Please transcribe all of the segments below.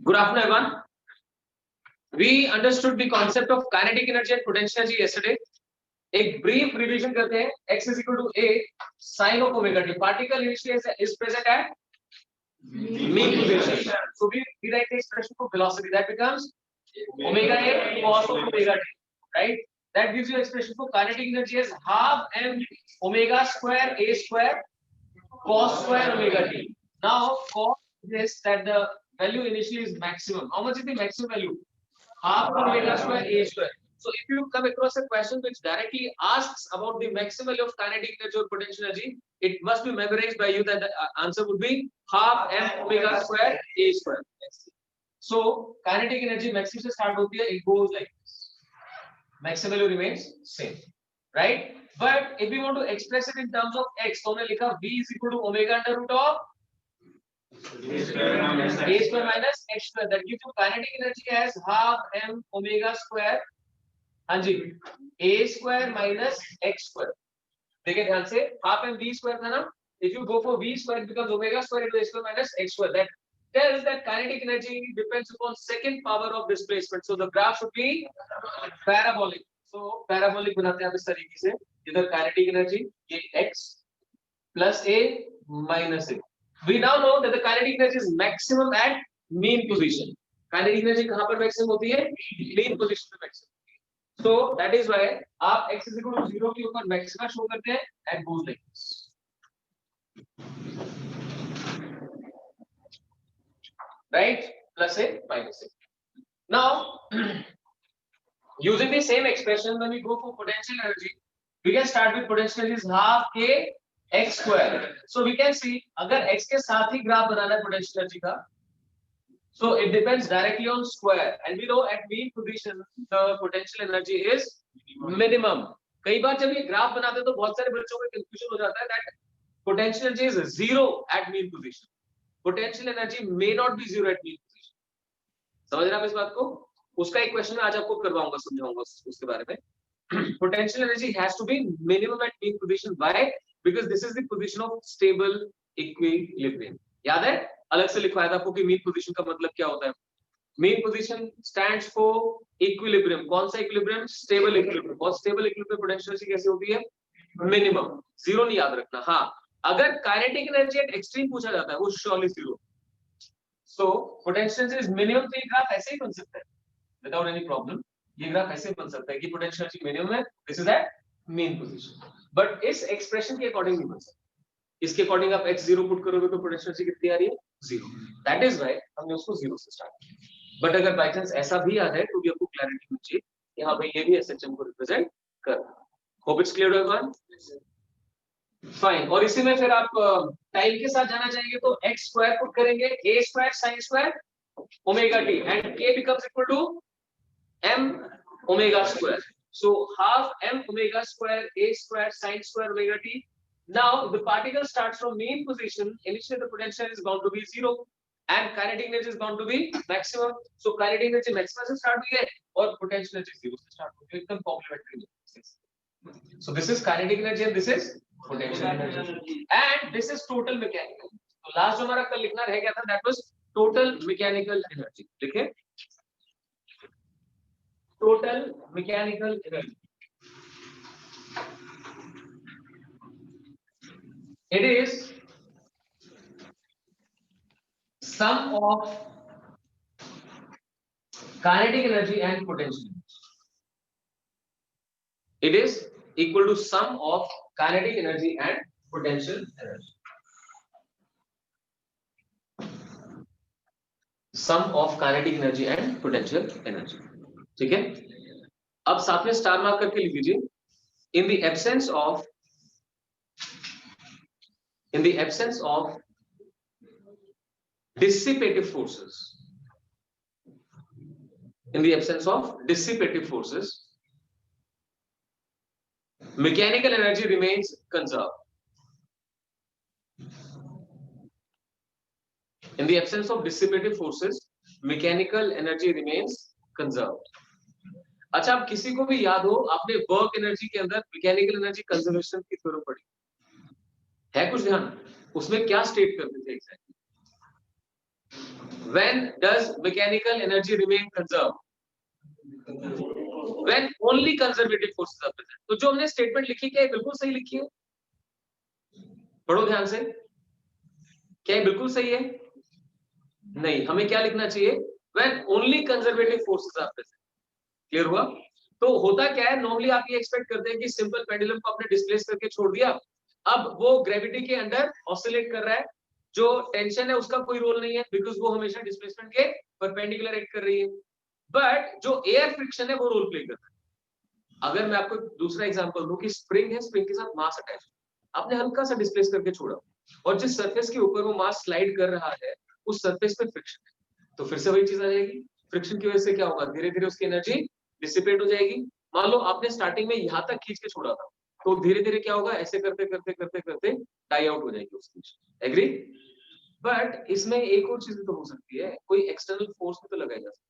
Good afternoon, everyone. We understood the concept of kinetic energy and potential energy yesterday. एक brief revision करते हैं. X is equal to A sin of omega t. Particle initially is present at mean position. So we write the expression for velocity that becomes omega A cos of omega t. Right? That gives you expression for kinetic energy as half m omega square A square cos square omega t. Now cos this that the value initially is maximum. How much is the maximum value? Half omega square A square. So if you come across a question which directly asks about the maximum value of kinetic energy or potential energy, it must be memorized by you that the answer would be half m omega square A square. So kinetic energy maximum से start होती है, it goes like this. Maximum value remains same, right? But if we want to express it in terms of x, तो हमने लिखा v is equal to omega under root of A square minus x square. That gives you kinetic energy as half m omega square. हाँ जी, A square minus x square. देखिए ध्यान से, half m v square था ना? If you go for v square, it becomes omega square into A square minus x square. That tells that kinetic energy depends upon second power of displacement. So the graph should be parabolic. So parabolic बनाते हैं आप इस तरीके से. इधर kinetic energy ये x plus A minus A. We now know that the kinetic energy is maximum at mean position. Kinetic energy कहाँ पर maximum होती है? Mean position पे maximum. So that is why आप x is equal to 0 के ऊपर maxima show करते हैं and goes like this. Right? Plus A minus A. Now using the same expression when we go for potential energy, we can start with potential energy is half k x square. So we can see अगर x के साथ ही graph बनाना है potential energy का, so it depends directly on square, and we know at mean position the potential energy is minimum. कई बार जब ये graph बनाते हैं तो बहुत सारे बच्चों को कंफ्यूजन हो जाता है that potential energy is zero at mean position. Potential energy may not be zero at mean position. समझ रहे हैं आप इस बात को? उसका एक क्वेश्चन आज आपको करवाऊंगा, समझाऊंगा उसके बारे में. Potential energy has to be minimum at mean position. Why? Because this is the position of stable equilibrium. याद है? अलग से लिखवाया था आपको कि mean position का मतलब क्या होता है. Mean position stands for equilibrium. कौन सा equilibrium? Stable equilibrium. और stable equilibrium potential energy कैसी होती है? Minimum. Zero नहीं याद रखना. हाँ, अगर kinetic energy at extreme पूछा जाता है, वो surely zero. So potential energy is minimum. तो ये ग्राफ ऐसे ही बन सकता है without any problem. ये ग्राफ ऐसे बन सकता है कि पोटेंशियल एनर्जी मिनिमम है, this is at mean position. But इस एक्सप्रेशन के अकॉर्डिंग नहीं बन सकता. इसके अकॉर्डिंग आप x0 पुट करोगे तो पोटेंशियल एनर्जी कितनी आ रही है? 0. दैट इज व्हाई हमने उसको 0 से स्टार्ट किया. बट अगर बाय चांस ऐसा भी आ जाए तो भी आपको क्लैरिटी मिल जाए कि हां भाई ये भी एसएचएम को रिप्रेजेंट कर रहा है. Hope it's clear everyone. Fine. और इसी में फिर आप टाइम के साथ जाना चाहेंगे तो x स्क्वायर पुट करेंगे, a square sin square omega t and k becomes equal to m omega square. So half m omega square A square sin square omega t. Now the particle starts from mean position. Initially the potential is bound to be 0 and kinetic energy is bound to be maximum. So kinetic energy maximum से start हुई है और potential energy 0 से start हुई है. एकदम complementary. So this is kinetic energy and this is potential energy. And this is total mechanical. तो last जो हमारा कल लिखना रह गया था that was total mechanical energy. लिखे? Total mechanical energy. It is sum of kinetic energy and potential energy. It is equal to sum of kinetic energy and potential energy. Sum of kinetic energy and potential energy. ठीक है? अब साथ में star mark करके लिख लीजिए. In the absence of dissipative forces, mechanical energy remains conserved. In the absence of dissipative forces, mechanical energy remains conserved. अच्छा, अब किसी को भी याद हो आपने वर्क एनर्जी के अंदर मैकेनिकल एनर्जी कंजर्वेशन की थ्योरम पढ़ी है? कुछ ध्यान उसमें क्या स्टेट करते थे exactly? When does mechanical energy remain conserved? When only conservative forces are present. तो जो हमने स्टेटमेंट लिखी क्या है बिल्कुल सही लिखी है, पढ़ो ध्यान से, क्या है बिल्कुल सही है? नहीं, हमें क्या लिखना चाहिए? When only conservative forces are present. Clear हुआ? तो होता क्या है, नॉर्मली आप ये एक्सपेक्ट करते हैं कि सिंपल पेंडुलम को आपने डिस्प्लेस करके छोड़ दिया, अब वो ग्रेविटी के अंडर ऑसिलेट कर रहा है, जो टेंशन है उसका कोई रोल नहीं है बिकॉज वो हमेशा डिस्प्लेसमेंट के परपेंडिकुलर एक्ट कर रही है, बट जो एयर फ्रिक्शन है वो रोल प्ले करता है। अगर मैं आपको दूसरा एग्जांपल दूं कि स्प्रिंग है, स्प्रिंग के साथ मास अटैच, आपने हल्का सा डिस्प्लेस करके छोड़ा और जिस सरफेस के ऊपर वो मास स्लाइड कर रहा है उस सरफेस पे फ्रिक्शन है, तो फिर से वही चीज आ जाएगी, फ्रिक्शन की वजह से क्या होगा, धीरे धीरे उसकी एनर्जी डिसिपेट हो जाएगी। मान लो आपने स्टार्टिंग में यहां तक खींच के छोड़ा था, तो धीरे धीरे क्या होगा, ऐसे करते करते करते करते डाई आउट हो जाएगी उसकी, एग्री? बट इसमें एक और चीज तो हो सकती है, कोई एक्सटर्नल फोर्स भी तो लगाया जा सकता है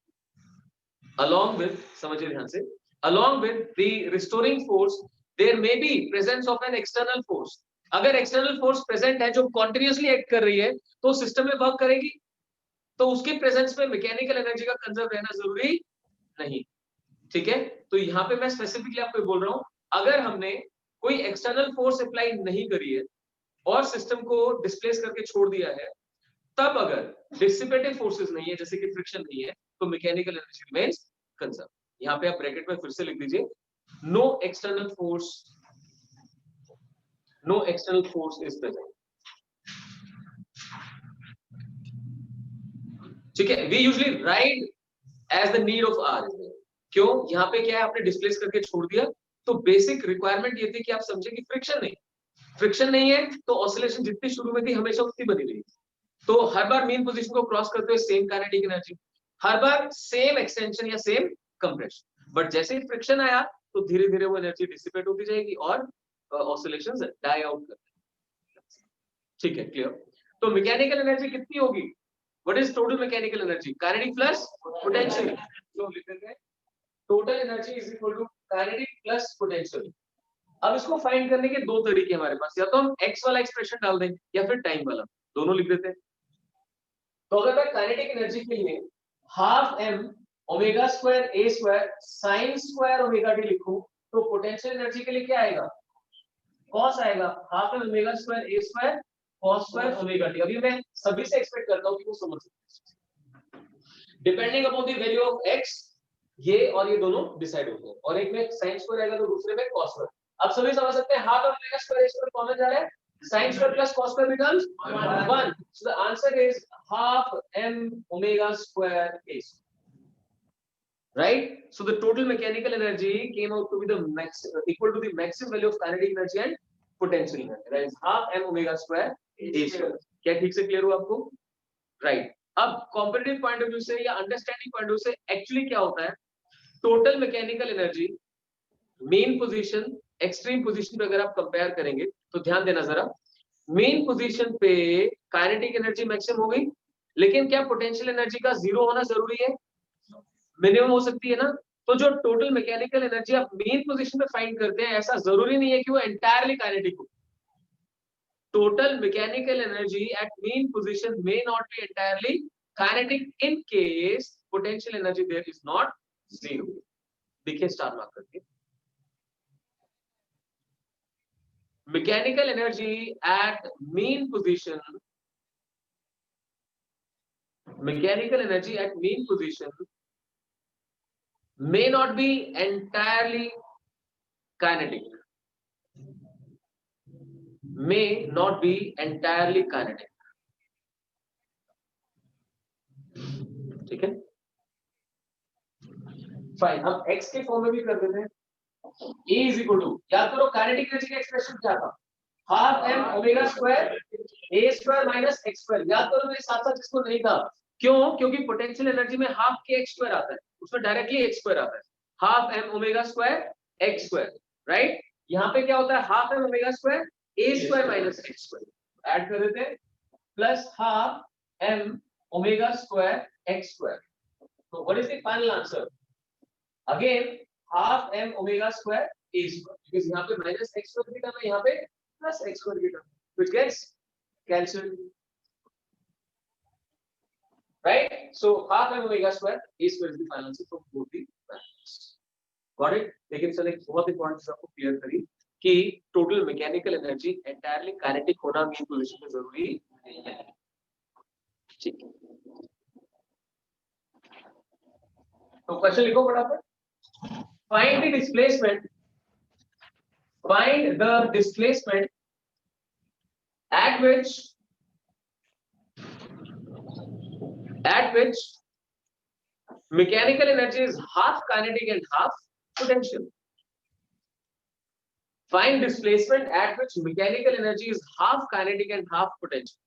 along with, समझिए ध्यान से, along with the restoring force there may be presence of an external force। अगर एक्सटर्नल फोर्स प्रेजेंट है जो कॉन्टिन्यूसली एक्ट कर रही है तो सिस्टम में वर्क करेगी, तो उसके प्रेजेंस में मैकेनिकल एनर्जी का कंजर्व रहना जरूरी नहीं, ठीक है? तो यहाँ पे मैं स्पेसिफिकली आपको बोल रहा हूँ, अगर हमने कोई एक्सटर्नल फोर्स अप्लाई नहीं करी है और सिस्टम को डिस्प्लेस करके छोड़ दिया है, तब अगर डिसिपेटिव फोर्सेस नहीं है जैसे कि फ्रिक्शन नहीं है, तो मैकेनिकल एनर्जी रिमेंस कंजर्व। यहाँ पे आप ब्रैकेट में फिर से लिख दीजिए, no external force is present, ठीक है? We usually write as the need of R. क्यों? यहाँ पे क्या है, आपने डिस्प्लेस करके छोड़ दिया, तो बेसिक रिक्वायरमेंट ये थी कि आप समझे कि फ्रिक्शन नहीं है तो ऑसिलेशन जितनी शुरू में थी हमेशा उतनी बनी रही, तो हर बार मेन पोजीशन को क्रॉस करते हुए सेम काइनेटिक एनर्जी, हर बार सेम एक्सटेंशन या सेम कंप्रेशन, बट जैसे ही फ्रिक्शन आया तो धीरे धीरे वो एनर्जी डिसिपेट होती जाएगी और ऑसिलेशंस डाई आउट करते हैं, ठीक है? क्लियर? तो मैकेनिकल एनर्जी कितनी होगी? What is total mechanical energy? Kinetic plus potential, तो लिख देते हैं total energy is equal to kinetic plus potential. अब इसको फाइंड करने के दो तरीके हमारे पास, या तो हम x वाला एक्सप्रेशन डाल दें या फिर टाइम वाला, दोनों लिख देते हैं। तो अगर मैं काइनेटिक एनर्जी के लिए half m omega square a square sin square omega t लिखूं, तो पोटेंशियल एनर्जी के लिए क्या आएगा? cos आएगा, half m omega square a square cos square omega t। अभी मैं सभी से एक्सपेक्ट करता हूं कि वो समझ सकते हैं, depending upon the value of x ये और ये दोनों डिसाइड होते हैं, और एक में sin स्क्वायर आएगा तो दूसरे में cos स्क्वायर। अब सभी समझ सकते हैं, half omega square a square common जा रहा है, sin square plus cos square becomes 1. So the answer is half m omega square a square. Right? So the total mechanical energy came out to be the equal to the maximum value of kinetic energy and potential energy. That is half m omega square a square. क्या ठीक से clear हुआ आपको? Right. अब comparative point of view से या understanding point of view से actually क्या होता है? Total mechanical energy main position extreme position पे अगर आप कंपेयर करेंगे तो ध्यान देना जरा, मेन पोजीशन पे काइनेटिक एनर्जी मैक्सिमम हो गई, लेकिन क्या पोटेंशियल एनर्जी का जीरो होना जरूरी है? मिनिमम हो सकती है ना? तो जो टोटल मैकेनिकल एनर्जी आप मेन पोजीशन पे फाइंड करते हैं, ऐसा जरूरी नहीं है कि वो एंटायरली काइनेटिक हो। Total mechanical energy at mean position may not be entirely kinetic in case potential energy there is not zero. देखिए स्टार मार्क करके, mechanical energy at mean position may not be entirely kinetic, ठीक है? Fine, हम x के form में भी कर देते हैं, A is equal to, याद करो काइनेटिक एनर्जी का एक्सप्रेशन क्या था, half m omega square a square minus x square. याद करो मेरे साथ साथ इसको नहीं था, क्यों? क्योंकि पोटेंशियल एनर्जी में हाफ के x स्क्वायर आता है, उसमें डायरेक्टली x स्क्वायर आता है, half m omega square x square, right? यहाँ पे क्या होता है, half m omega square a square minus x square, add कर देते हैं, plus half m omega square x square. तो what is the final answer? Again half m omega square a square, because यहाँ पे माइनस x स्क्वायर की term है, यहाँ पे प्लस x स्क्वायर की term, which gets cancelled। right? So half m omega square a square is the final answer from both the methods. Got it? लेकिन sir एक बहुत इंपॉर्टेंट चीज आपको क्लियर करी कि total mechanical energy entirely kinetic होना main position में जरूरी नहीं है। ठीक है, तो क्वेश्चन लिखो फटाफट। Find the displacement, find the displacement at which mechanical energy is half kinetic and half potential. Find displacement at which mechanical energy is half kinetic and half potential.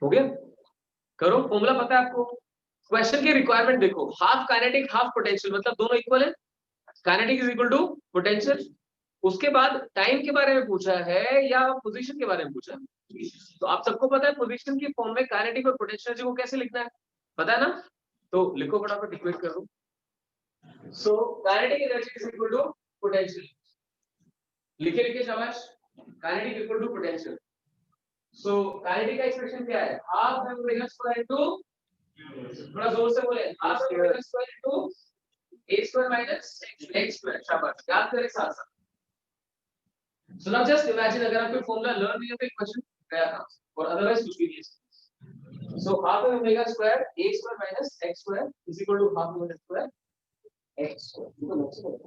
हो गया? करो, फॉर्मूला पता है आपको? क्वेश्चन की requirement देखो, half kinetic half potential मतलब दोनों इक्वल है, kinetic is equal to potential. उसके बाद टाइम के बारे में पूछा है या पोजीशन के बारे में पूछा है? तो आप सबको पता है पोजीशन की फॉर्म में काइनेटिक और पोटेंशियल को कैसे लिखना है, पता है ना? तो लिखो फटाफट, इक्वेट करो। So kinetic energy is equal to potential, लिखे लिखे शाबाश, kinetic equal to potential. So kinetic का एक्सप्रेशन क्या है? Half m omega square into, थोड़ा जोर से बोले, half m omega square into a square minus x square. शाबाश, याद करें साथ साथ। सो नाउ जस्ट इमेजिन अगर आपको फॉर्मूला लर्न नहीं है तो क्वेश्चन गया था, और अदरवाइज कुछ भी नहीं है। So half m omega square a square minus x square is equal to half omega square x square.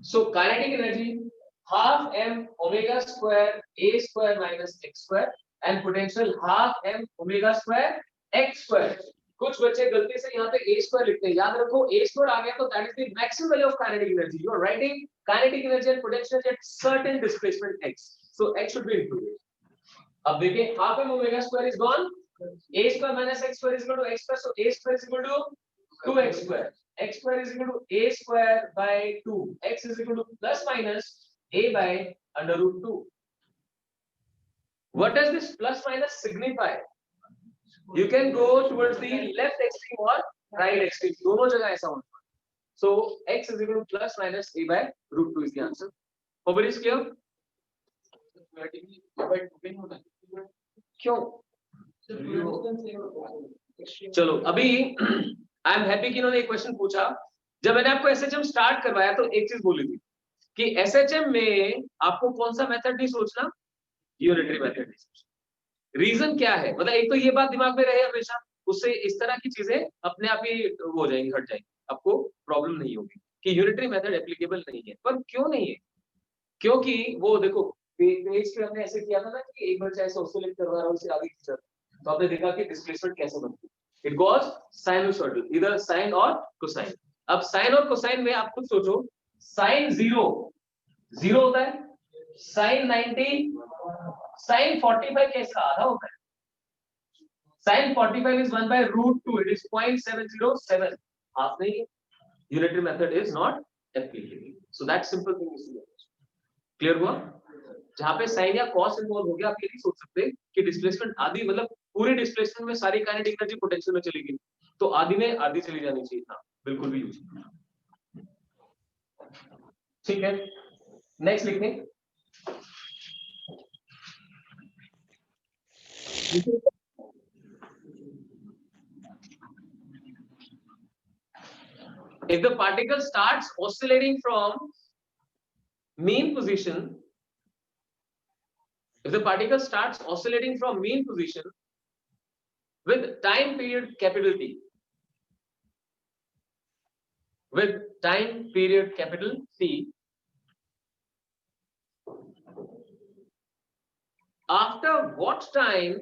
So kinetic energy half m omega square a square minus x square and potential half m omega square x square। कुछ बच्चे गलती से यहाँ पे a square लिखते हैं, याद रखो a square आ गया तो that is the maximum value of kinetic energy। You are writing kinetic energy and potential at certain displacement x, so x should be included। अब देखिए half m omega square is gone, a square minus x square is equal to x square, so a square is equal to 2x square, x square is equal to a square by 2, x is equal to plus minus a by under root 2। What does this plus minus signify? You can go towards the left extreme or right extreme, दोनों जगह ऐसा होता है। So x is equal to plus minus a by root 2 is the answer। Hope it is clear? क्यों? चलो अभी I am happy कि इन्होंने एक क्वेश्चन पूछा। जब मैंने आपको एसएचएम स्टार्ट करवाया तो एक चीज बोली थी कि एसएचएम में आपको कौन सा मेथड नहीं सोचना, यूनिटरी मेथड नहीं सोचना। रीजन क्या है? मतलब एक तो ये बात दिमाग में रहे हमेशा, उससे इस तरह की चीजें अपने आप ही वो हो जाएंगी, हट जाएंगी, आपको प्रॉब्लम नहीं होगी कि यूनिटरी मेथड एप्लीकेबल नहीं है। पर क्यों नहीं है? क्योंकि वो देखो पेज पे हमने ऐसे किया था ना कि एक बच्चा ऐसे ऑसिलेट करवा रहा है, उसे आगे खींचा, तो आपने देखा कि डिस्प्लेसमेंट कैसे बनती है। It was sinusoidal, either sin or cosine। अब साइन और कोसाइन में आप खुद सोचो, साइन 0 0 होता है, साइन 90, साइन 45 कैसा आधा होता है, sine 45 is 1 by root 2, it is 0.707, half नहीं है। Unitary method is not applicable, so that simple thing is clear हुआ। जहां पे साइन या कॉस इन्वॉल्व हो गया, आप ये नहीं सोच सकते कि डिस्प्लेसमेंट आधी मतलब पूरे डिस्प्लेसमेंट में सारी काइनेटिक एनर्जी पोटेंशियल में चली गई, तो आधी में आधी चली जानी चाहिए था, बिल्कुल भी यूज। ठीक है, नेक्स्ट लिखें। If the particle starts oscillating from mean position, if the particle starts oscillating from mean position with time period capital T, with time period capital T, after what time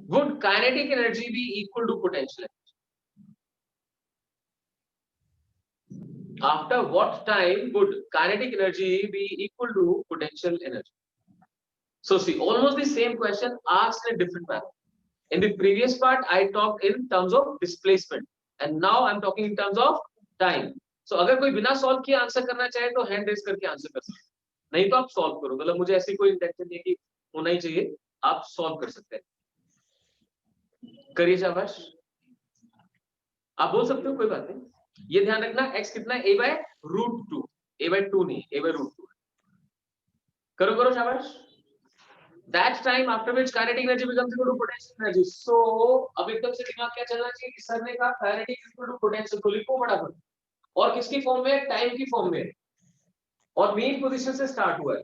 would kinetic energy be equal to potential energy? After what time would kinetic energy be equal to potential energy? So see, almost the same question asked in a different manner. In the previous part, I talked in terms of displacement, and now I'm talking in terms of time. So अगर कोई बिना solve किए answer करना चाहे तो hand raise करके answer कर सकते हैं। नहीं तो आप सॉल्व करो, मतलब मुझे ऐसी कोई इंटेंशन नहीं है कि होना ही चाहिए, आप सॉल्व कर सकते हैं। करिए शाबाश, आप बोल सकते हो, कोई बात नहीं। ये ध्यान रखना x कितना है, a/√2, a/2 नहीं, a/√2। करो करो शाबाश। That time after which kinetic energy becomes equal to potential energy. So अब एकदम से दिमाग क्या चलना चाहिए कि सर ने कहा kinetic is equal to potential, तो लिखो फटाफट। और किसकी फॉर्म में, टाइम की फॉर्म में, और मेन पोजीशन से स्टार्ट हुआ है।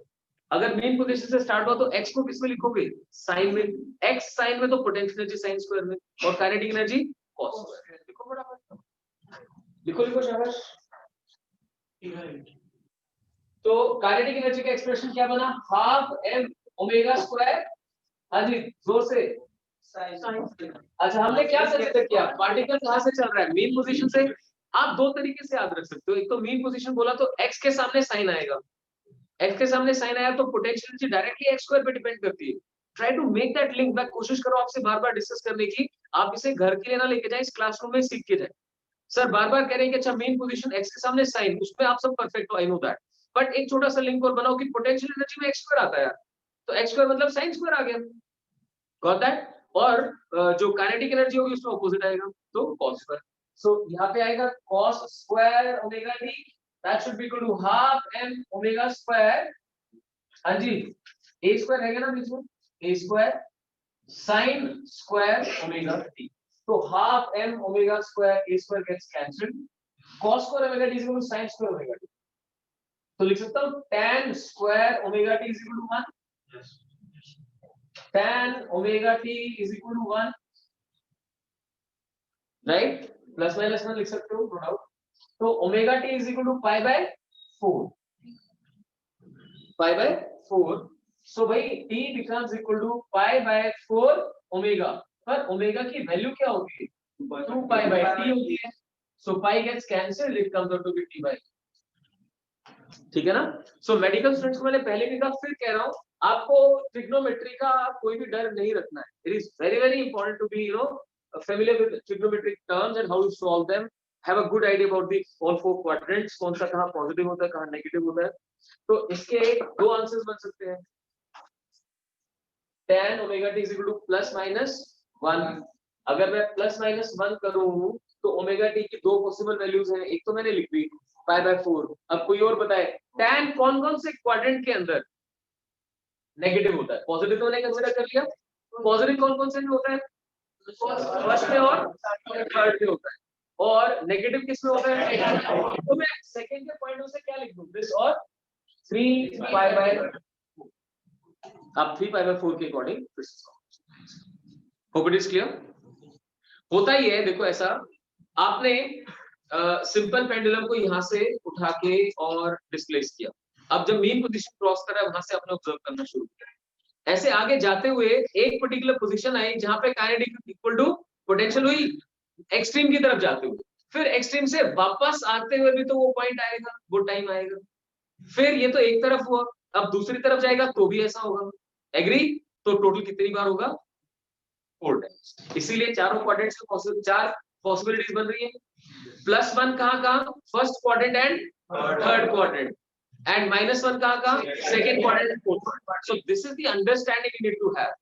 अगर मेन पोजीशन से स्टार्ट हुआ तो x को किस में लिखोगे, साइन में, x साइन में तो पोटेंशियल एनर्जी साइन स्क्वायर में, और काइनेटिक एनर्जी cos स्क्वायर। लिखो फटाफट, लिखो लिखो शाबाश। तो काइनेटिक एनर्जी का एक्सप्रेशन क्या बना, हाफ m ओमेगा स्क्वायर, हाँ जी जोर से, अच्छा हमने क्या कंसीडर किया, पार्टिकल कहां से चल रहा है, मेन पोजीशन से। आप दो तरीके से याद रख सकते हो, एक तो मेन पोजीशन बोला तो x के सामने साइन आएगा, x के सामने साइन आया तो potential energy directly x square पे डिपेंड करती है। Try to make that link, मैं कोशिश करो आपसे बार-बार डिस्कस करने की, आप इसे घर के लिए ना लेके जाएं, इस क्लासरूम में सीख के जाएं। सर बार-बार कह रहे हैं कि अच्छा मेन पोजीशन x के सामने साइन, उसमें आप सब परफेक्ट हो, आई नो दैट, बट एक छोटा सा लिंक और बनाओ कि पोटेंशियल एनर्जी में x स्क्वायर आता है यार, तो x स्क्वायर मतलब साइन स्क्वायर आ गया, गॉट दैट। और जो काइनेटिक एनर्जी होगी उसमें ऑपोजिट आएगा, तो cos स्क्वायर। सो यहाँ पे आएगा cos square omega t, that should be equal to half m omega square, हाँ जी a स्क्वायर रहेगा ना बीच में, a square sin square omega t, तो half m omega square a square gets cancelled, cos square omega t is equal to sin square omega t, तो लिख सकता हूँ tan square omega t is equal to 1, tan omega t is equal to 1, right, plus minus में लिख सकते हो, no doubt. तो omega t is equal to pi by 4, pi by 4, so भाई t becomes equal to pi by 4 omega, पर omega की value क्या होती है, 2 पाई बाय t होती है, so pi gets cancelled, it comes out to be t by, ठीक है ना। सो मेडिकल स्टूडेंट्स को मैंने पहले भी कहा, फिर कह रहा हूं, आपको ट्रिग्नोमेट्री का कोई भी डर नहीं रखना है, it is very very important to be familiar with trigonometric terms and how to solve them, have a good idea about the all four quadrants, कौन सा कहां पॉजिटिव होता है कहां नेगेटिव होता है। तो इसके दो आंसर्स बन सकते हैं, tan omega t is equal to plus minus 1, अगर मैं प्लस माइनस 1 करूं तो ओमेगा t की दो पॉसिबल वैल्यूज हैं, एक तो मैंने लिख दी पाई बाय 4, अब कोई और बताए tan कौन-कौन से क्वाड्रेंट के अंदर नेगेटिव होता है, पॉजिटिव तो मैंने कंसीडर कर लिया, पॉजिटिव कौन-कौन से में होता है, फर्स्ट में और थर्ड में होता है, और नेगेटिव किस में होता है, तो मैं सेकंड के पॉइंट से क्या लिख दूं, दिस और 3 पाई बाय, आप 3 पाई बाय 4 के according, hope it is clear. होता ही है, देखो ऐसा, आपने सिंपल पेंडुलम को यहां से उठा के और डिस्प्लेस किया, अब जब मेन पोजीशन क्रॉस कर रहा है वहां से आपने ऑब्जर्व करना शुरू किया, ऐसे आगे जाते हुए एक पर्टिकुलर पोजीशन आई जहां पे काइनेटिक इक्वल टू पोटेंशियल हुई, एक्सट्रीम की तरफ जाते हुए, फिर एक्सट्रीम से वापस आते हुए भी तो वो पॉइंट आएगा, वो टाइम आएगा, फिर ये तो एक तरफ हुआ, अब दूसरी तरफ जाएगा तो भी ऐसा होगा, एग्री। तो टोटल कितनी बार होगा, 4 टाइम्स, इसीलिए चारों क्वाड्रेंट्स में पॉसिबल 4 पॉसिबिलिटीज बन रही है, +1 कहां first quadrant and third quadrant, and -1 कहां second quadrant and fourth quadrant, so this is the understanding you need to have,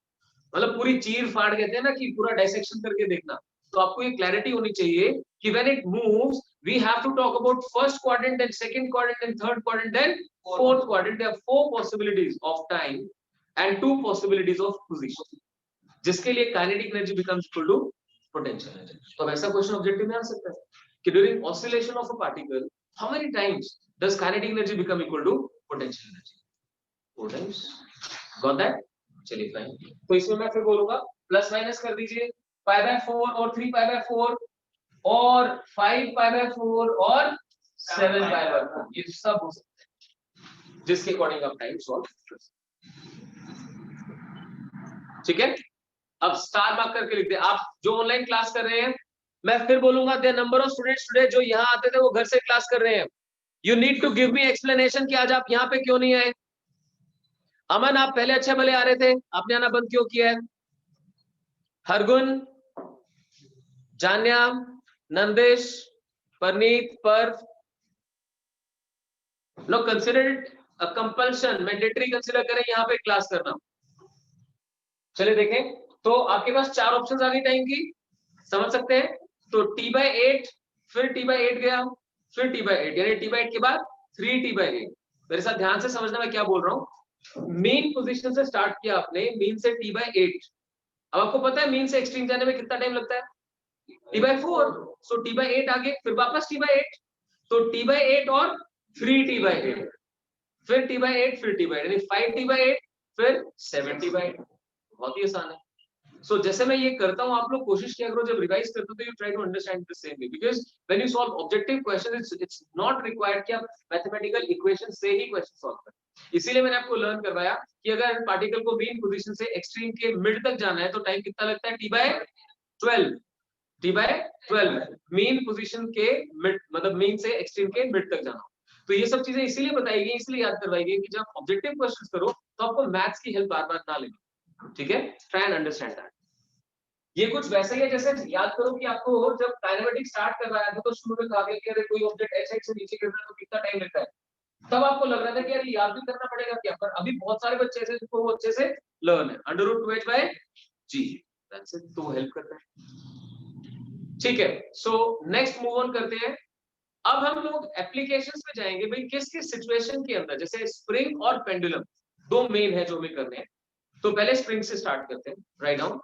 मतलब पूरी चीर फाड़ कहते हैं ना कि पूरा डाइसेक्शन करके देखना, तो आपको ये क्लैरिटी होनी चाहिए कि when it moves we have to talk about first quadrant and second quadrant and third quadrant and fourth quadrant, there are 4 possibilities of time and 2 possibilities of position, जिसके लिए kinetic energy becomes equal to potential energy. तो ऐसा question objective में आ सकता है कि during oscillation of a particle how many times does kinetic energy become equal to potential energy, 4 times, got that, चलिए फाइन। तो इसमें मैं फिर बोलूंगा प्लस माइनस कर दीजिए, पाई बाय 4 और 3 पाई बाय 4 और 5 पाई बाय 4 और 7 पाई बाय 4, ये सब हो सकते हैं जिसके अकॉर्डिंग आप टाइम सॉल्व कर सकते, ठीक है। अब स्टार मार्क करके लिखते हैं, आप जो ऑनलाइन क्लास कर रहे हैं, मैं फिर बोलूंगा the number of students today जो यहाँ आते थे वो घर से क्लास कर रहे हैं, you need to give me explanation कि आज आप यहाँ पे क्यों नहीं आए। अमन आप पहले अच्छे भले आ रहे थे, आपने आना बंद क्यों किया है, हरगुन, जान्या, नंदेश, परनीत, पर्व, know consider it a compulsion, mandatory consider करें यहाँ पे क्लास करना। चलिए देखें, तो आपके पास 4 ऑप्शंस आ गई टाइम की, समझ सकते हैं। तो t/8, फिर t/8 गया, फिर t/8, यानी t/8 के बाद 3t/8। मेरे साथ ध्यान से समझना मैं क्या बोल रहा हूँ। मीन पोजीशन से स्टार्ट किया आपने, मीन से t/8। अब आपको पता है मीन से एक्सट्रीम जाने में कितना टाइम लगता है, t/4। सो t/8 आगे, फिर वापस t/8, तो t/8 और 3t/8, फिर t/8, फिर t/8, यानी 5t/8, फिर 7t/8। बहुत ही आसान है। सो जैसे मैं ये करता हूँ, आप लोग कोशिश किया करो, जब रिवाइज करते हो तो you try to understand the same way, because when you solve objective question it's not required कि आप मैथमेटिकल इक्वेशन से ही क्वेश्चन सॉल्व करें। इसीलिए मैंने आपको लर्न करवाया कि अगर पार्टिकल को मीन पोजीशन से एक्सट्रीम के मिड तक जाना है तो टाइम कितना लगता है, t/12, t/12 मीन पोजीशन के मिड, मतलब मीन से एक्सट्रीम के मिड तक जाना। तो ये सब चीजें इसीलिए बताई गई, इसलिए याद करवाई गई कि जब ऑब्जेक्टिव क्वेश्चंस करो तो आपको मैथ्स की हेल्प बार-बार ना लेनी। ठीक है, ट्राई एंड अंडरस्टैंड दैट। ये कुछ वैसा ही है जैसे याद करो कि आपको जब काइनेमेटिक्स स्टार्ट करवाया था तो शुरू में कहा गया कि अरे कोई ऑब्जेक्ट ऐसे से नीचे गिर रहा है तो कितना टाइम लगता है। तब आपको लग रहा था कि यार याद भी करना पड़ेगा क्या, पर अभी बहुत सारे बच्चे ऐसे जिनको वो अच्छे से लर्न है, √2h/g, दैट्स इट, तो हेल्प करता है। ठीक है, सो नेक्स्ट मूव ऑन करते हैं। अब हम लोग एप्लीकेशंस में जाएंगे भाई, किस किस सिचुएशन के अंदर, जैसे स्प्रिंग और पेंडुलम दो मेन है जो हमें करने हैं। तो पहले स्प्रिंग से स्टार्ट करते हैं। राइट डाउन,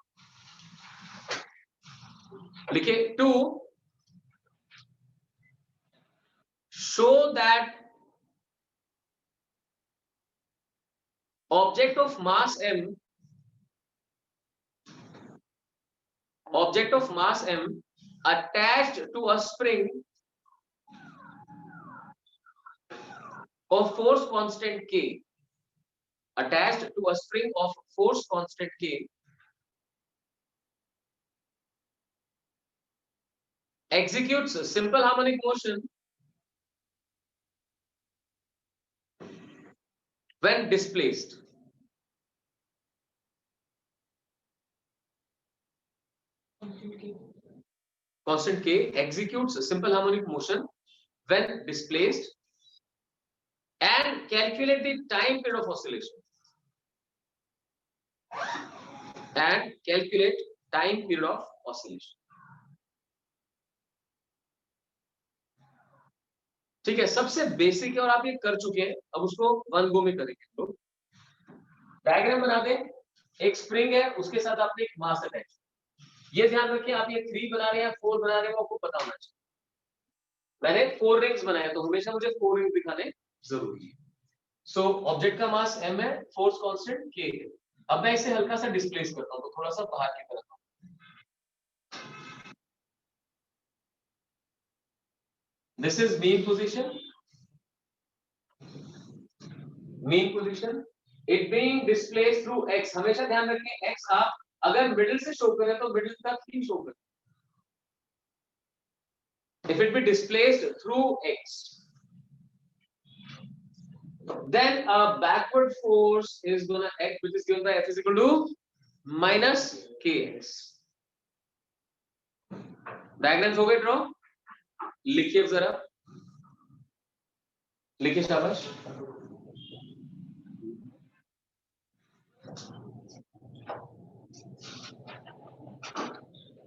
लिखिए, to show that object of mass m attached to a spring of force constant k, attached to a spring of force constant k, executes simple harmonic motion when displaced. Constant k executes simple harmonic motion when displaced and calculate the time period of oscillation. And calculate time period of oscillation. ठीक है, सबसे basic है और आप ये कर चुके हैं, अब उसको वन गो में करेंगे। तो डायग्राम बना दें, एक स्प्रिंग है, उसके साथ आपने एक मास अटैच। ये ध्यान रखिए, आप ये 3 बना रहे हैं 4 बना रहे हैं, आपको पता होना चाहिए। मैंने 4 रिंग्स बनाए तो हमेशा मुझे 4 रिंग्स दिखाने जरूरी है। सो ऑब्जेक्ट का मास m है, फोर्स कांस्टेंट k है। अब मैं इसे हल्का सा डिस्प्लेस करता हूं, तो थोड़ा सा बाहर की तरफ। This is mean position, it being displaced through x। हमेशा ध्यान रखें x आप अगर मिडिल से शो करें तो मिडिल तक ही शो करें। If it be displaced through x, then a backward force is going to act, which is given by F is equal to minus kx। Diagrams हो गए ड्रॉ, लिखिए जरा, लिखिए शाबाश।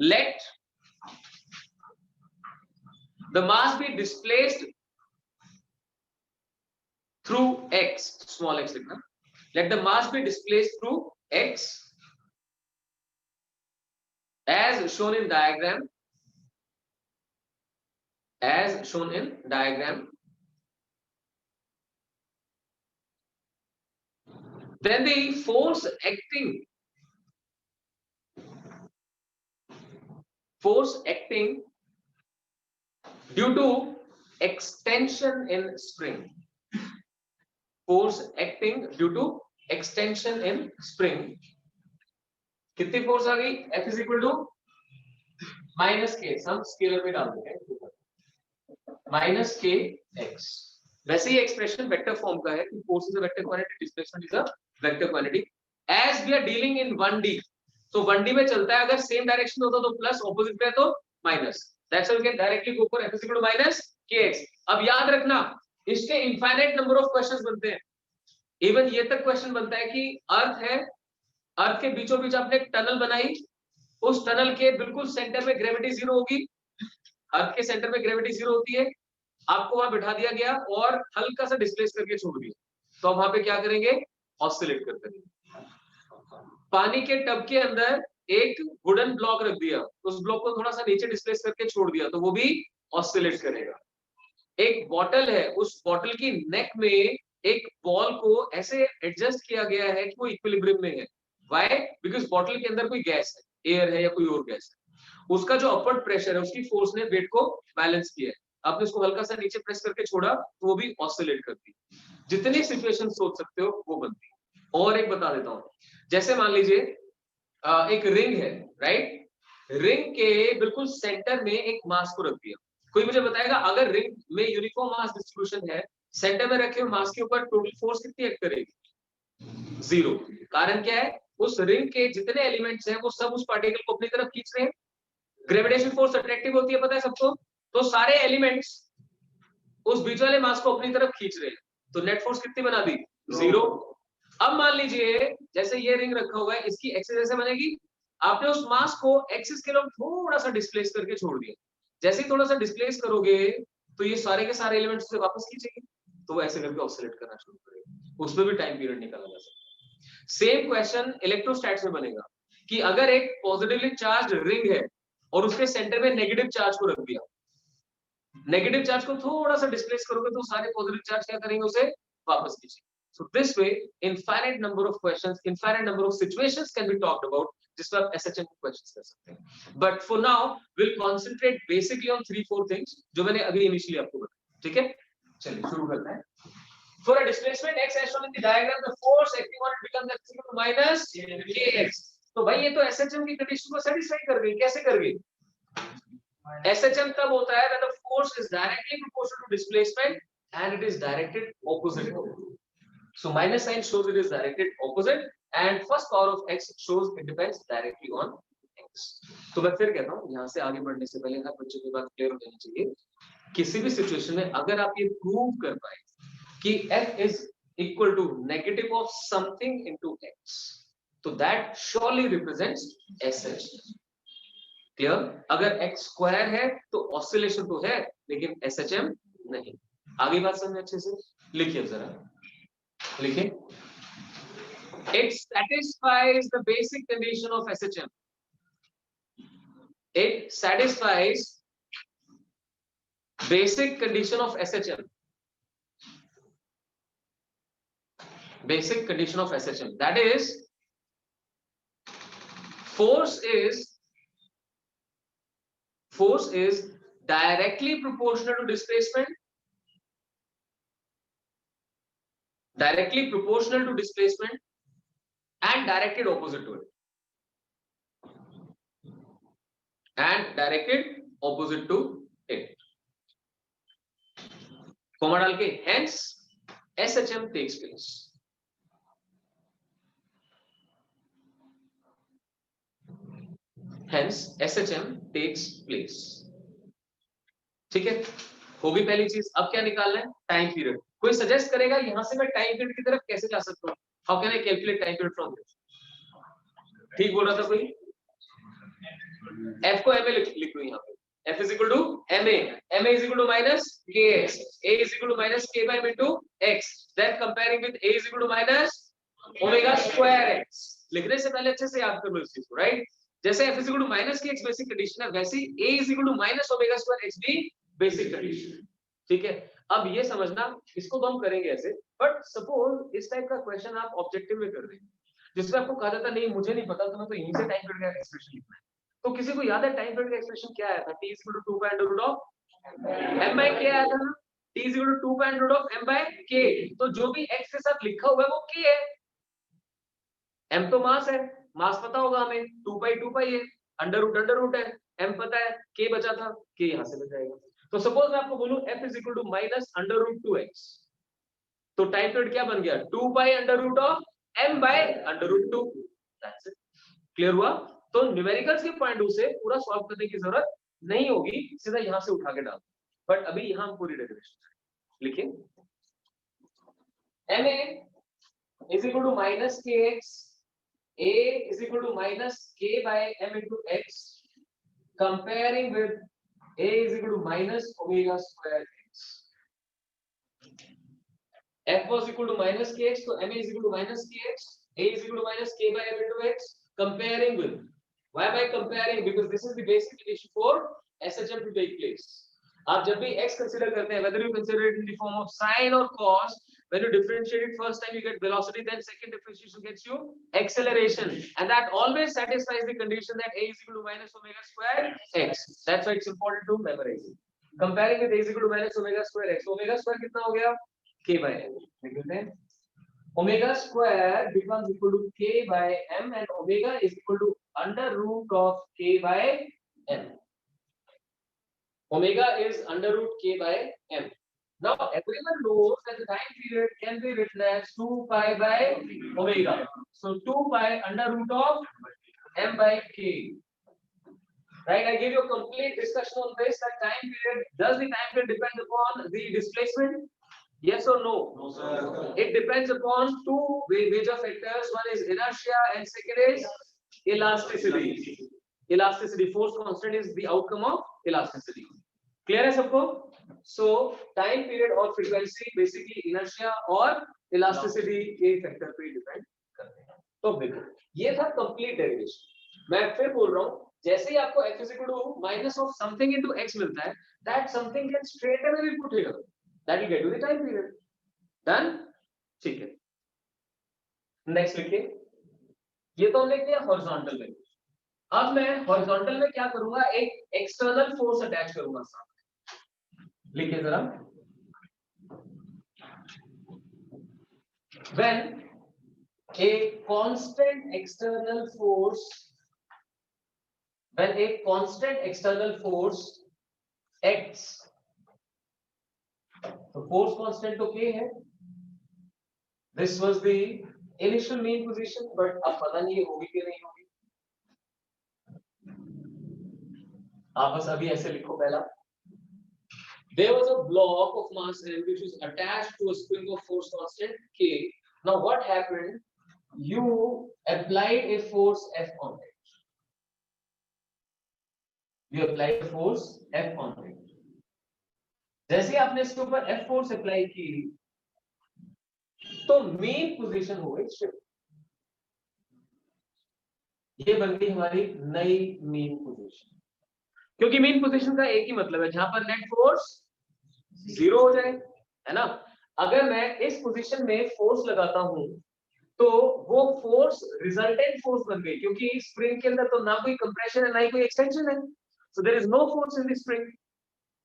Let the mass be displaced through x, small x लिखना। Let the mass be displaced through x as shown in diagram, as shown in diagram। Then the force acting due to extension in spring, force acting due to extension in spring, कितनी force आ गई, F is equal to minus के, हम scalar में डाल देंगे, minus के x. वैसे ही expression vector form का है कि force is a vector quantity, displacement is a vector quantity. As we are dealing in 1D, तो 1D में चलता है, अगर सेम डायरेक्शन होता तो प्लस, ऑपोजिट में है तो minus. That's why we can directly go for F is equal to minus kx। अब याद रखना, इसके इनफाइनाइट नंबर ऑफ क्वेश्चंस बनते हैं, इवन ये तक क्वेश्चन बनता है कि अर्थ है, अर्थ के बीचों बीच आपने एक टनल बनाई, उस टनल के बिल्कुल सेंटर में ग्रेविटी जीरो होगी, अर्थ के सेंटर में ग्रेविटी जीरो होती है, आपको वहां बिठा दिया गया और हल्का सा डिस्प्लेस करके छोड़ दिया, तो अब वहां पे क्या करेंगे, ऑसिलेट करते रहेंगे। पानी के टब के अंदर एक वुडन ब्लॉक रख दिया, उस ब्लॉक को थोड़ा सा नीचे डिस्प्लेस करके छोड़ दिया, तो वो भी ऑसिलेट करेगा। एक बॉटल है, उस बॉटल की नेक में एक बॉल को ऐसे एडजस्ट किया गया है कि वो इक्विलिब्रियम में है। व्हाई? बिकॉज बॉटल के अंदर कोई गैस है, एयर है या कोई और गैस है, उसका जो अपवर्ड प्रेशर है, उसकी फोर्स ने वेट को बैलेंस किया है। आपने उसको हल्का सा नीचे प्रेस करके छोड़ा तो वो भी ऑसिलेट करती है। जितनी सिचुएशन सोच सकते हो वो बनती है। और एक बता देता हूं, जैसे मान लीजिए एक रिंग है, राइट, रिंग के बिल्कुल सेंटर में एक मास को रख दिया। कोई मुझे बताएगा अगर रिंग में यूनिफॉर्म मास डिस्ट्रीब्यूशन है, सेंटर में रखे हुए मास के ऊपर टोटल फोर्स कितनी एक्ट करेगी? जीरो। कारण क्या है? उस रिंग के जितने एलिमेंट्स हैं वो सब उस पार्टिकल को अपनी तरफ खींच रहे हैं। ग्रेविटेशन फोर्स अट्रैक्टिव होती है, पता है सबको, तो सारे एलिमेंट्स उस बीच वाले मास को अपनी तरफ खींच रहे हैं, तो नेट फोर्स कितनी बना दी? जीरो। अब मान लीजिए जैसे ये रिंग रखा हुआ है, इसकी एक्सिस ऐसे बनेगी, आपने उस मास को एक्सिस के लोग थोड़ा सा डिस्प्लेस करके छोड़ दिया, जैसे ही थोड़ा सा डिस्प्लेस करोगे तो ये सारे के सारे एलिमेंट्स से वापस खींचेंगे, तो वो ऐसे करके ऑसिलेट करना शुरू करेगा। उसमें भी टाइम पीरियड निकाला जा सकता है। सेम क्वेश्चन इलेक्ट्रोस्टैट्स में बनेगा कि अगर एक पॉजिटिवली चार्ज रिंग है और उसके सेंटर में नेगेटिव चार्ज को रख दिया, नेगेटिव चार्ज को थोड़ा सा डिस्प्लेस करोगे तो सारे पॉजिटिव चार्ज क्या करेंगे, उसे वापस खींचेंगे। So this way, infinite number of questions, infinite number of situations can be talked about, जिसमें आप SHM questions कर सकते हैं। But for now, we'll concentrate basically on 3-4 things जो मैंने अभी initially आपको बताया, ठीक है? चलिए शुरू करते हैं। For a displacement x as shown in the diagram, the force acting on it becomes x equal to minus kx। तो भाई ये तो SHM की कंडीशन को सेटिस्फाई कर गई। कैसे कर गई? SHM तब होता है when the force is directly proportional to displacement and it is directed opposite to it. So minus sign shows it is directed opposite and first power of x shows it depends directly on x। तो मैं फिर कहता हूँ, यहाँ से आगे बढ़ने से पहले हर बच्चे की बात क्लियर हो जानी चाहिए। किसी भी सिचुएशन में अगर आप ये प्रूव कर पाए कि f is equal to negative of something into x, तो that surely represents SH। Clear? अगर x स्क्वायर है तो ऑसिलेशन तो है लेकिन SHM नहीं। आगे बात समझ अच्छे से लिखिए जरा, लिखिए। It satisfies the basic condition of SHM. It satisfies basic condition of SHM. Basic condition of SHM. That is, force is directly proportional to displacement. Directly proportional to displacement and directed opposite to it. And directed opposite to it. Comma डाल के, hence SHM takes place. Hence SHM takes place. ठीक है, होगी पहली चीज। अब क्या निकालना है? Time period. कोई सजेस्ट करेगा यहां से मैं टाइम पीरियड की तरफ कैसे जा सकता हूं? How can I calculate time period from this? ठीक बोल रहा था कोई? f को ma लिख लो यहाँ पे। f is equal to ma is equal to minus kx, a is equal to minus k by m into x, then comparing with a is equal to minus omega square x। लिखने से पहले अच्छे से याद कर लो इस चीज को, राइट? जैसे f is equal to minus kx basic condition है, वैसे ही a is equal to minus omega square x भी बेसिक कंडीशन। ठीक है, अब ये समझना, इसको तो हम करेंगे ऐसे, बट सपोज इस टाइप का क्वेश्चन आप ऑब्जेक्टिव में कर रहे हैं जिसमें आपको कहा जाता नहीं मुझे नहीं पता, तुम्हें तो यहीं से टाइम पीरियड का एक्सप्रेशन लिखना है। तो किसी को याद है टाइम पीरियड का एक्सप्रेशन क्या आया था? t is equal to 2 by under root of m by k आया था ना? t is equal to 2 by under root of m by k। तो जो भी x के साथ लिखा हुआ है वो k है। m तो मास है, मास पता होगा हमें, 2 पाई है, अंडर रूट है, m पता है, k बचा था, k यहां से बच जाएगा। तो सपोज मैं आपको बोलूं f is equal to minus under root 2x, तो टाइम पीरियड क्या बन गया? 2 by under root of m by under root 2। That's it. Clear हुआ? तो न्यूमेरिकल्स के पॉइंट ऑफ व्यू से पूरा सॉल्व करने की जरूरत नहीं होगी, सीधा यहां से उठा के डाल। बट अभी यहां हम पूरी डेरिवेशन लिखें। ma is equal to minus kx, a is equal to minus k by m into x, comparing with a is equal to minus omega square x. F was equal to minus kx, so m is equal to minus kx, a is equal to minus k by m into x, comparing with. Why am I comparing? Because this is the basic condition for SHM to take place. आप जब भी x consider करते हैं, whether you consider it in the form of sine or cos, when you differentiate it first time you get velocity, then second differentiation gets you acceleration, and that always satisfies the condition that a is equal to minus omega square x. That's why it's important to memorize it. Comparing with a is equal to minus omega square x, omega square कितना हो गया? K by m. लिख लेते हैं. Omega square becomes equal to k by m, and omega is equal to under root of k by m. Omega is under root k by m. Now everyone knows that the time period can be written as 2 pi by omega. So 2 pi under root of m by k. Right? I gave you a complete discussion on this. That time period, does the time period depend upon the displacement? Yes or no? No, sir. It depends upon two major factors. One is inertia and second is elasticity. Elasticity, force constant is the outcome of elasticity. Clear है सबको? So time period और frequency basically inertia और elasticity के factor पे depend करते हैं. तो देखो ये था complete derivation. मैं फिर बोल रहा हूँ, जैसे ही आपको f is equal to minus of something into x मिलता है, that something can straight away be put here. That will get you the time period. Done? ठीक है. Next लिखिए. ये तो हमने किया horizontal में. अब मैं horizontal में क्या करूंगा? एक external force attach करूंगा साथ. लिखिए जरा. When a constant external force acts, तो force constant तो k है. This was the initial mean position, but अब पता नहीं ये होगी कि नहीं होगी. आप बस अभी ऐसे लिखो पहला. There was a block of mass m which was attached to a spring of force constant k. Now what happened? You applied a force F on it. You applied a force F on it. जैसे आपने इसके ऊपर F force apply की, तो main position हो गई shift. ये बन गई हमारी नई मेन पोजीशन. क्योंकि मेन पोजीशन का एक ही मतलब है, जहां पर नेट फोर्स 0 हो जाए, है ना. अगर मैं इस पोजीशन में फोर्स लगाता हूं तो वो फोर्स रिजल्टेंट फोर्स बन गई, क्योंकि स्प्रिंग के अंदर तो ना कोई कंप्रेशन है ना ही कोई एक्सटेंशन है. So there is no force in the spring.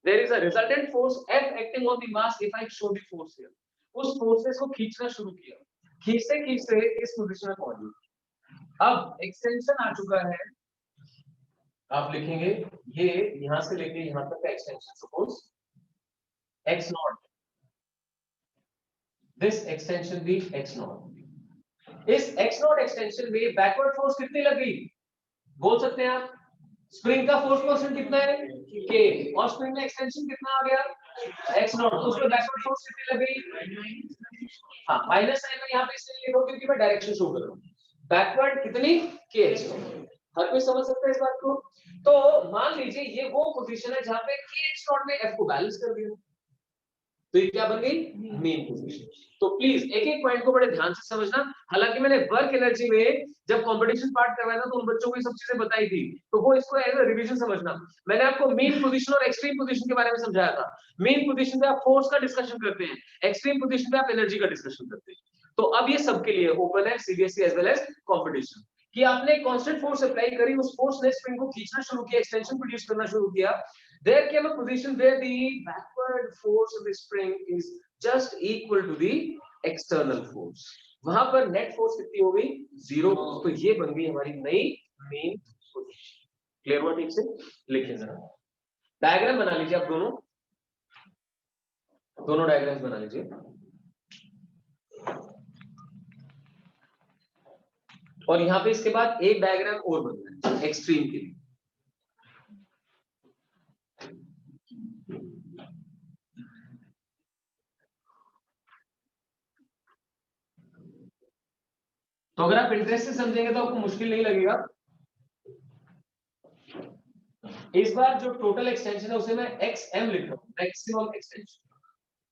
There is a resultant force F acting on the mass. If I show the force here, उस फोर्सेस को खींचना शुरू किया, खींचते खींचते इस पोजीशन में पहुंच गए. अब एक्सटेंशन आ चुका है. आप लिखेंगे ये यहां से लेके यहां तक का extension, suppose x not. This extension भी x नॉट. इस x नॉट एक्सटेंशन में बैकवर्ड फोर्स कितनी लगी बोल सकते हैं आप? स्प्रिंग का फोर्स कांस्टेंट कितना है? k. और स्प्रिंग में एक्सटेंशन कितना आ गया? x naught. तो उसमें बैकवर्ड फोर्स कितनी लगी? हाँ, माइनस साइन में यहाँ पे इसलिए लिखो क्योंकि मैं डायरेक्शन शो कर रहा हूँ. बैकवर्ड कितनी? kh. हर कोई समझ सकता है इस बात को. तो मान लीजिए ये वो पोजीशन है जहां पे kh नॉट ने f को बैलेंस कर दिया, तो ये क्या बन गई? Main position. तो प्लीज एक एक पॉइंट को बड़े ध्यान से समझना. हालांकि मैंने वर्क एनर्जी में जब कंपटीशन पार्ट करवाया था तो उन बच्चों को ये सब चीजें बताई थी, तो वो इसको एज अ रिवीजन समझना. मैंने आपको मेन पोजीशन और एक्सट्रीम पोजीशन के बारे में समझाया था. मेन पोजीशन पे आप फोर्स का डिस्कशन करते हैं, एक्सट्रीम पोजीशन पे आप एनर्जी का डिस्कशन करते हैं. तो अब ये सबके लिए ओपन है, CBSE as well as competition, कि आपने कांस्टेंट फोर्स अप्लाई करी, उस फोर्स ने स्प्रिंग को खींचना शुरू किया, एक्सटेंशन प्रोड्यूस करना शुरू किया. There came a position where the backward force of the spring is just equal to the external force. वहां पर नेट फोर्स कितनी हो गई? 0. तो ये बन गई हमारी नई मेन पोजीशन. क्लियर हुआ? ठीक से लिखिए जरा. डायग्राम बना लीजिए आप दोनों डायग्राम्स बना लीजिए. और यहाँ पे इसके बाद एक डायग्राम और बनना है एक्सट्रीम के लिए. तो अगर आप इंटरेस्ट से समझेंगे तो आपको मुश्किल नहीं लगेगा। इस बार जो टोटल एक्सटेंशन है उसे मैं XM लिख रहा हूं, मैक्सिमम एक्सटेंशन,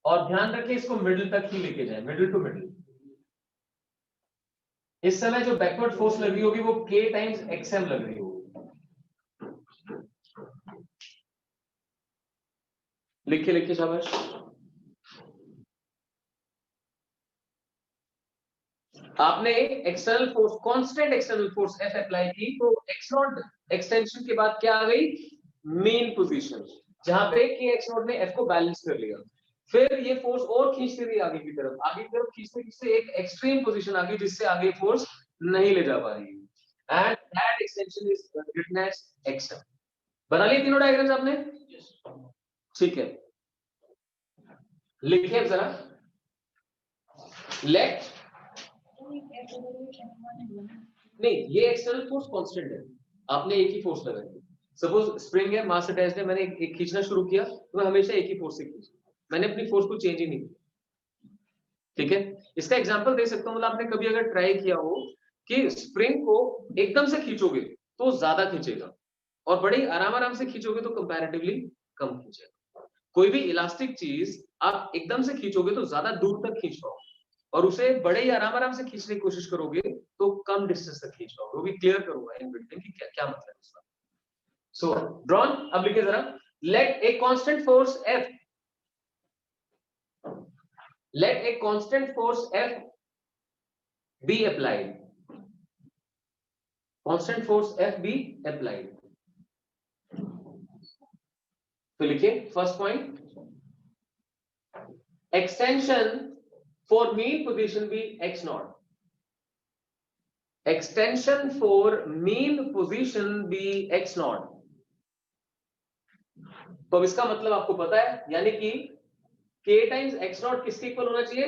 और ध्यान रखिए इसको मिडिल तक ही लेके जाए, मिडिल टू मिडिल। इस समय जो बैकवर्ड फोर्स लग रही होगी वो K टाइम्स XM लग रही होगी। लिखिए लिखिए शाबाश। आपने external force, constant external force F apply की, तो x नॉट एक्सटेंशन के बाद क्या आ गई, मेन पोजीशन, जहां पे कि x नॉट ने F को बैलेंस कर लिया। फिर ये फोर्स और खींचती रही आगे की तरफ, आगे की तरफ खींचते खींचते एक एक्सट्रीम पोजीशन आ गई जिससे आगे फोर्स नहीं ले जा पा रही है, and that extension is written as XM। बना लिए तीनों डायग्राम्स आपने? ठीक है, लिखिए जरा। लेट, नहीं ये एक्सटर्नल फोर्स कांस्टेंट है, आपने एक ही फोर्स लगाई। सपोज स्प्रिंग है, मास अटैच्ड है, मैंने एक खींचना शुरू किया तो मैं हमेशा एक ही फोर्स से खींचूं, मैंने अपनी फोर्स को चेंज ही नहीं किया। ठीक है, इसका एग्जांपल दे सकता हूं, मतलब आपने कभी अगर ट्राई किया हो कि स्प्रिंग को एकदम से खींचोगे तो ज्यादा खींचेगा, और बड़े आराम आराम से खींचोगे तो कंपैरेटिवली कम खींचेगा। कोई भी इलास्टिक चीज आप एकदम से खींचोगे तो ज्यादा दूर तक खींच पाओगे, और उसे बड़े ही आराम आराम से खींचने की कोशिश करोगे तो कम डिस्टेंस तक खींच पाओगे। वो भी क्लियर करूंगा इन बिटवीन कि क्या क्या मतलब है इसका। सो ड्रॉन, अब लिखिए जरा। Let a constant force F, let a constant force F be applied, constant force F be applied। तो लिखिए first point, extension for mean position be x naught, extension for mean position be x naught। तो इसका मतलब आपको पता है, यानी कि k टाइम्स x naught किसके इक्वल होना चाहिए,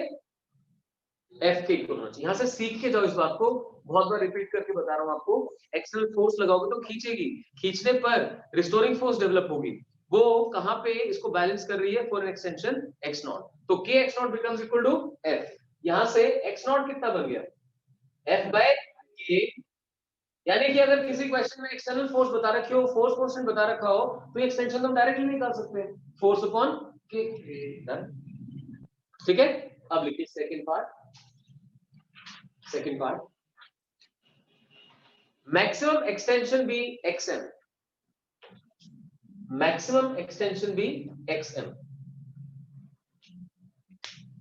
F के इक्वल होना चाहिए। यहां से सीख के जाओ इस बात को, बहुत बार रिपीट करके बता रहा हूं आपको। एक्सटर्नल फोर्स लगाओगे तो खींचेगी, खींचने पर रिस्टोरिंग फोर्स डेवलप होगी, वो कहां पे इसको बैलेंस कर रही है, for an extension x naught. तो k x naught becomes equal to F। यहां से x नॉट कितना बन गया, F बाय k। यानी कि अगर किसी क्वेश्चन में एक्सटर्नल फोर्स बता रखी हो, फोर्स कांस्टेंट बता रखा हो, तो एक्सटेंशन तो हम डायरेक्टली निकाल सकते हैं, फोर्स अपॉन k। ठीक है, अब लिखिए second part. Second part, maximum extension भी XM, मैक्सिमम एक्सटेंशन भी XM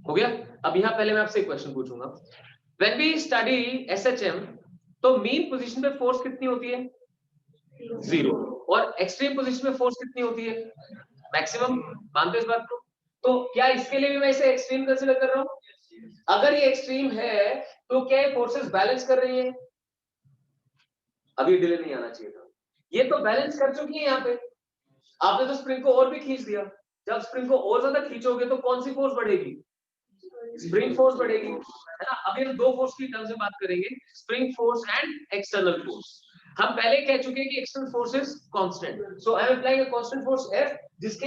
हो गया। अब यहां पहले मैं आपसे एक क्वेश्चन पूछूंगा, व्हेन वी स्टडी SHM तो मीन पोजीशन पे फोर्स कितनी होती है, 0, और एक्सट्रीम पोजीशन पे फोर्स कितनी होती है, मैक्सिमम। मानते हो इस बात को? तो क्या इसके लिए भी मैं इसे एक्सट्रीम कंसीडर कर रहा हूं? अगर ये एक्सट्रीम है तो क्या ये फोर्सेस बैलेंस कर रही है? अभी डिले नहीं आना चाहिए था, ये तो बैलेंस कर चुकी है। यहाँ पे आपने तो स्प्रिंग को और भी खींच दिया, जब स्प्रिंग को और ज्यादा खींचोगे तो कौन सी फोर्स बढ़ेगी, स्प्रिंग फोर्स बढ़ेगी, है ना। अभी हम दो फोर्स की टर्म्स में बात करेंगे, spring force and external force. हम पहले कह चुके हैं कि external force is constant, so I am applying a constant force F, जिसके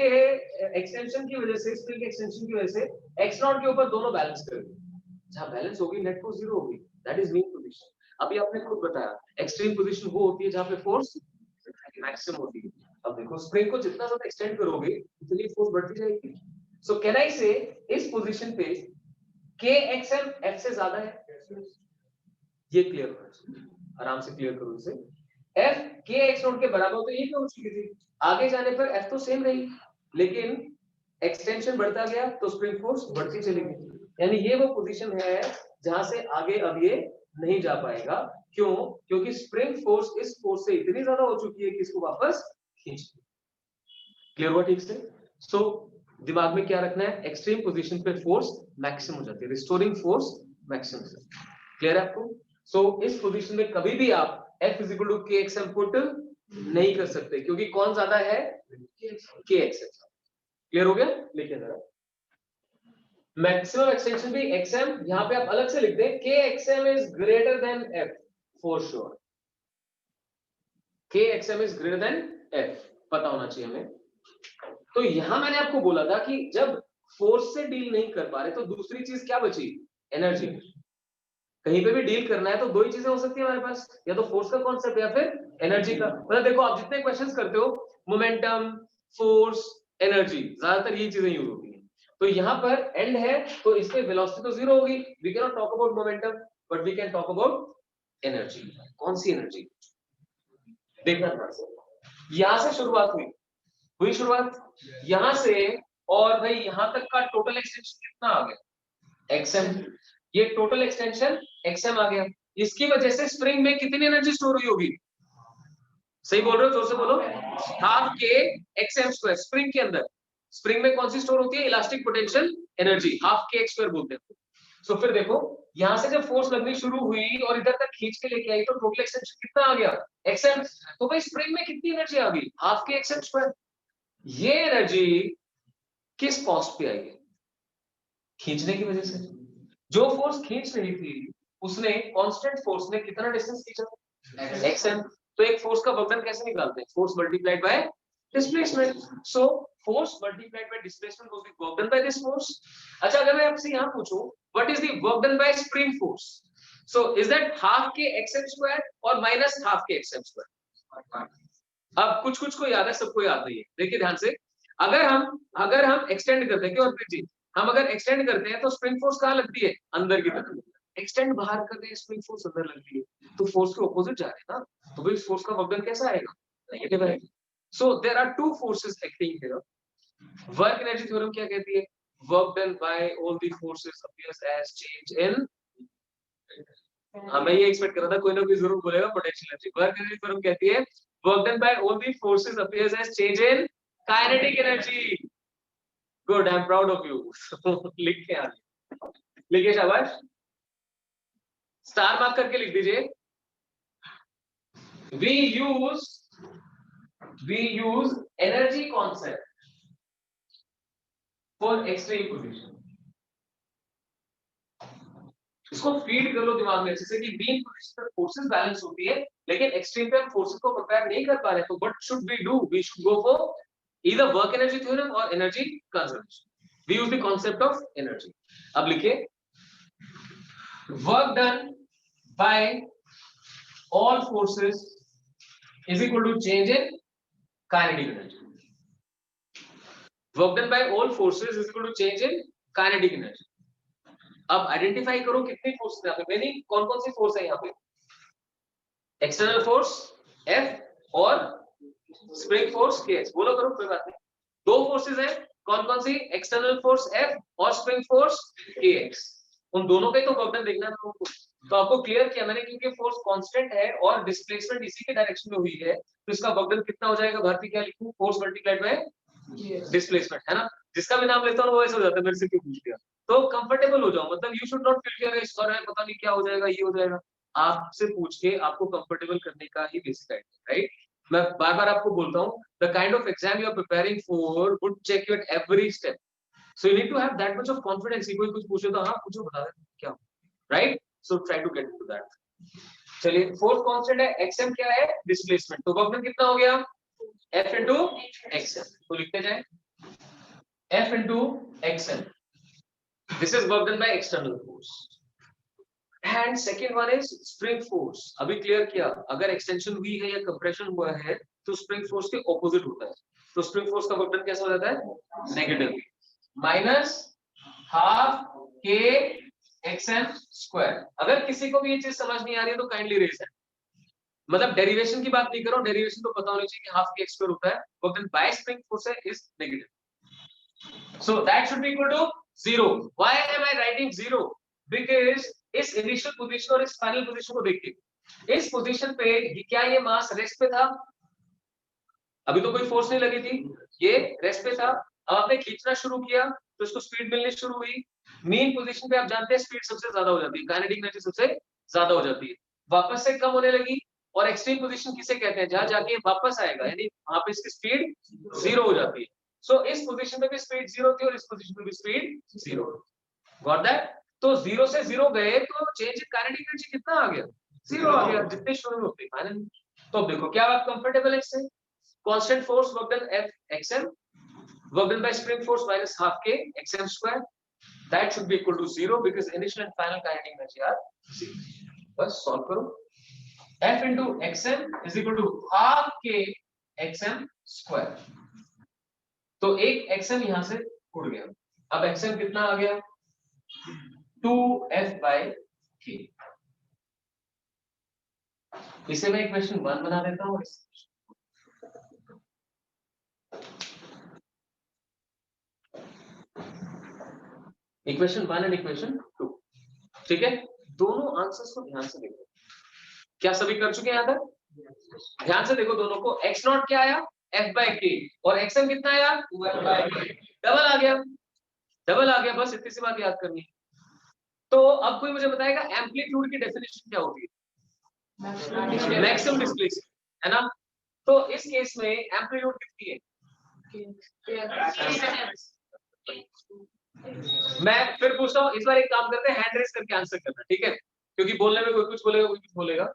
एक्सटेंशन की वजह से, स्प्रिंग एक्सटेंशन की वजह से x नॉट के ऊपर दोनों बैलेंस करेंगे, जहां बैलेंस होगी नेट फोर्स 0 होगी, दैट इज मीन पोजीशन। अभी आपने खुद बताया एक्सट्रीम पोजीशन वो होती है जहां पे फोर्स मैक्सिमम होती है। अब देखो स्प्रिंग को जितना ज्यादा एक्सटेंड करोगे उतनी फोर्स बढ़ती जाएगी। सो कैन आई से इस पोजीशन पे KXM F से ज्यादा है, ये क्लियर होना चाहिए, आराम से क्लियर करो इसे। F KX नॉट के बराबर तो ये क्या हो चुकी थी, आगे जाने पर F तो सेम रही, लेकिन एक्सटेंशन बढ़ता गया तो स्प्रिंग फोर्स बढ़ती चली गई, यानी ये वो पोजीशन है जहां से आगे अब ये नहीं जा पाएगा। क्यों? क्योंकि स्प्रिंग फोर्स इस फोर्स से इतनी ज्यादा हो चुकी है कि इसको वापस खींच। क्लियर हुआ ठीक से? सो दिमाग में क्या रखना है, एक्सट्रीम पोजीशन पे फोर्स मैक्सिमम हो जाती है, रिस्टोरिंग फोर्स मैक्सिमम। क्लियर है आपको? सो इस पोजीशन में कभी भी आप F is equal to KXM put नहीं कर सकते, क्योंकि कौन ज्यादा है, KXM। क्लियर हो गया? लिखिए जरा, मैक्सिमम एक्सटेंशन भी XM, यहां पे आप अलग से लिख दें KXM is greater than F for sure, KXM is greater than F, पता होना चाहिए हमें। तो यहां मैंने आपको बोला था कि जब फोर्स से डील नहीं कर पा रहे तो दूसरी चीज क्या बची, एनर्जी। कहीं पे भी डील करना है तो दो ही चीजें हो सकती है हमारे पास, या तो फोर्स का कॉन्सेप्ट या फिर एनर्जी का। मतलब देखो आप जितने क्वेश्चंस करते हो, मोमेंटम, फोर्स, एनर्जी, ज्यादातर ये चीजें यूज होती हैं। तो यहाँ पर एंड है तो इस पे वेलोसिटी तो जीरो होगी, we can not talk about momentum but we can talk about energy. कौन सी एनर्जी देखना ध्यान से। यहां से शुरुआत हुई शुरुआत यहां से, और भाई यहां तक का टोटल एक्सटेंशन कितना आ गया, एक्सएम। ये टोटल एक्सटेंशन एक्सएम आ गया। इसकी वजह से स्प्रिंग में कितनी एनर्जी स्टोर हुई होगी, सही बोल रहे हो, जोर से बोलो, हाफ के एक्सएम स्क्वायर। स्प्रिंग के अंदर, स्प्रिंग में कौन सी स्टोर होती है, इलास्टिक पोटेंशियल एनर्जी, हाफ के एक्स स्क्वायर बोलते हैं। सो फिर देखो यहां से जब फोर्स लगनी शुरू हुई और इधर तक खींच के लेके आई तो टोटल एक्सटेंशन कितना आ गया, एक्सएम। तो भाई स्प्रिंग में कितनी एनर्जी आ गई, हाफ के एक्सएम स्क्वायर। ये एनर्जी किस कॉस्ट पे आई है, खींचने की वजह से। जो फोर्स खींच रही थी उसने, कांस्टेंट फोर्स ने कितना डिस्टेंस खींचा, एक्सएम। तो एक फोर्स का वर्क डन कैसे निकालते हैं, force multiplied by displacement. So force multiplied by displacement will be work done by this force. अच्छा अगर मैं आपसे यहां पूछूं what is the work done by spring force, so is that half के एक्सएम स्क्वायर और माइनस हाफ के XM square. अब कुछ कुछ को याद है, सबको याद नहीं है, देखिए ध्यान से। अगर हम एक्सटेंड करते हैं, क्यों जी, हम अगर एक्सटेंड करते हैं तो स्प्रिंग फोर्स कहां लगती है, अंदर की तरफ। एक्सटेंड बाहर कर रहे हैं, स्प्रिंग फोर्स अंदर लगती है, तो फोर्स के ऑपोजिट जा रहे हैं ना, तो भाई फोर्स का वर्क डन कैसा आएगा, नेगेटिव आएगा। So there are two forces acting here. Work energy theorem क्या कहती है, work done by all the forces appears as change in, मैं ये एक्सपेक्ट कर रहा था कोई ना कोई जरूर बोलेगा potential energy. Work energy theorem कहती है work done by all the forces appears as change in kinetic energy. Good, I am proud of you. लिख के आ, लिखिए शाबाश, स्टार मार्क करके लिख दीजिए। we use energy concept for extreme position। इसको फीड कर लो दिमाग में, जैसे कि मीन पोजीशन पर फोर्सेस बैलेंस होती है, लेकिन एक्सट्रीम पे हम फोर्सेस को कंपेयर नहीं कर पा रहे, तो what should we do, we should go for either work energy theorem or energy conservation। we use the concept of energy। अब लिखिए work done by all forces is equal to change in kinetic energy। work done by all forces is equal to change in kinetic energy। अब identify करो कितनी force है यहाँ पे, यानी कौन कौन सी फोर्स है यहाँ पे, एक्सटर्नल फोर्स F और स्प्रिंग फोर्स K। बोलो करो, कोई बात नहीं। दो फोर्सेस हैं, कौन कौन सी, एक्सटर्नल फोर्स F और स्प्रिंग फोर्स KX। उन दोनों का ही तो वर्क डन देखना है आपको। तो आपको क्लियर किया मैंने, क्योंकि फोर्स कांस्टेंट है और डिस्प्लेसमेंट इसी के डायरेक्शन में हुई है, तो इसका वर्क डन कितना हो जाएगा, भारती क्या लिखूं, फोर्स मल्टीप्लाइड बाय डिस्प्लेसमेंट, है ना। जिसका भी नाम लेता हूं वो ऐसा हो जाता है, मेरे से क्यों पूछ लिया। तो कंफर्टेबल हो जाओ, मतलब यू शुड नॉट फील किया इस और पता नहीं क्या हो जाएगा, ये हो जाएगा। आपसे पूछ के आपको कंफर्टेबल करने का ही बेसिक आइडिया, राइट। मैं बार बार आपको बोलता हूँ, the kind of exam you are preparing for would check you at every step, so you need to have that much of confidence. कोई कुछ पूछे तो हाँ पूछो, बता दे क्या, right. So try to get to that. चलिए फोर्स कांस्टेंट है, एक्सएम क्या है, डिस्प्लेसमेंट, तो वर्क डन कितना हो गया, F into XM। तो लिखते जाए F into XM, this is work done by external force and second one is spring force। अभी क्लियर किया, अगर एक्सटेंशन हुई है या कंप्रेशन हुआ है तो स्प्रिंग फोर्स के ऑपोजिट होता है, तो स्प्रिंग फोर्स का वर्क डन कैसा हो जाता है, नेगेटिव, माइनस हाफ के एक्सएम स्क्वायर। अगर किसी को भी ये चीज समझ नहीं आ रही है तो काइंडली रेज है, मतलब डेरिवेशन की बात नहीं कर रहा हूं, डेरिवेशन तो पता होनी चाहिए कि हाफ के एक्स स्क्वायर होता है, work done by spring force is negative, so that should be equal to 0। Why am I writing 0, because इस इनिशियल पोजीशन और इस फाइनल पोजीशन को देखिए, इस पोजीशन पे क्या ये मास रेस्ट पे था, अभी तो कोई फोर्स नहीं लगी थी, ये रेस्ट पे था। अब आपने खींचना शुरू किया तो इसको स्पीड मिलनी शुरू हुई, मीन पोजीशन पे आप जानते हैं स्पीड सबसे ज्यादा हो जाती है, काइनेटिक एनर्जी सबसे ज्यादा हो जाती है, वापस से कम होने लगी, और एक्सट्रीम पोजीशन किसे कहते हैं, जहां जाके वापस आएगा, यानी वहां पे इसकी स्पीड 0 हो जाती है। सो इस पोजीशन पे भी स्पीड 0 थी और इस पोजीशन पे भी स्पीड 0। Got that. तो 0 से 0 गए तो चेंज इन काइनेटिक एनर्जी कितना आ गया, 0 आ गया, जितने शुरू में होते फाइनल। तो अब देखो क्या बात कंफर्टेबल है इससे, constant force work done F XM, work done by spring force minus half के XM square, that should be equal to 0 because initial and final kinetic energy are 0. बस solve करो. F into xm is equal to half k xm square. तो एक xm यहां से उड़ गया. अब xm कितना आ गया? 2f by k. इसे मैं इक्वेशन 1 बना देता हूं. Equation 1 and equation 2. ठीक है, दोनों आंसर्स को ध्यान से देखो. क्या सभी कर चुके हैं यहां तक? ध्यान से देखो दोनों को. x नॉट क्या आया? f by k. और xm कितना आया? 2f by k. डबल आ गया. डबल आ गया. बस इतनी सी बात याद करनी है. तो अब कोई मुझे बताएगा एम्पलीट्यूड की डेफिनेशन क्या होती है? मैक्सिमम डिस्प्लेसमेंट, है ना? तो इस केस में एम्पलीट्यूड कितनी है? मैं फिर पूछता हूँ. इस बार एक काम करते हैं, हैंड रेस करके आंसर करना. ठीक है, क्योंकि बोलने में कोई कुछ बोलेगा, कोई कुछ बोलेगा.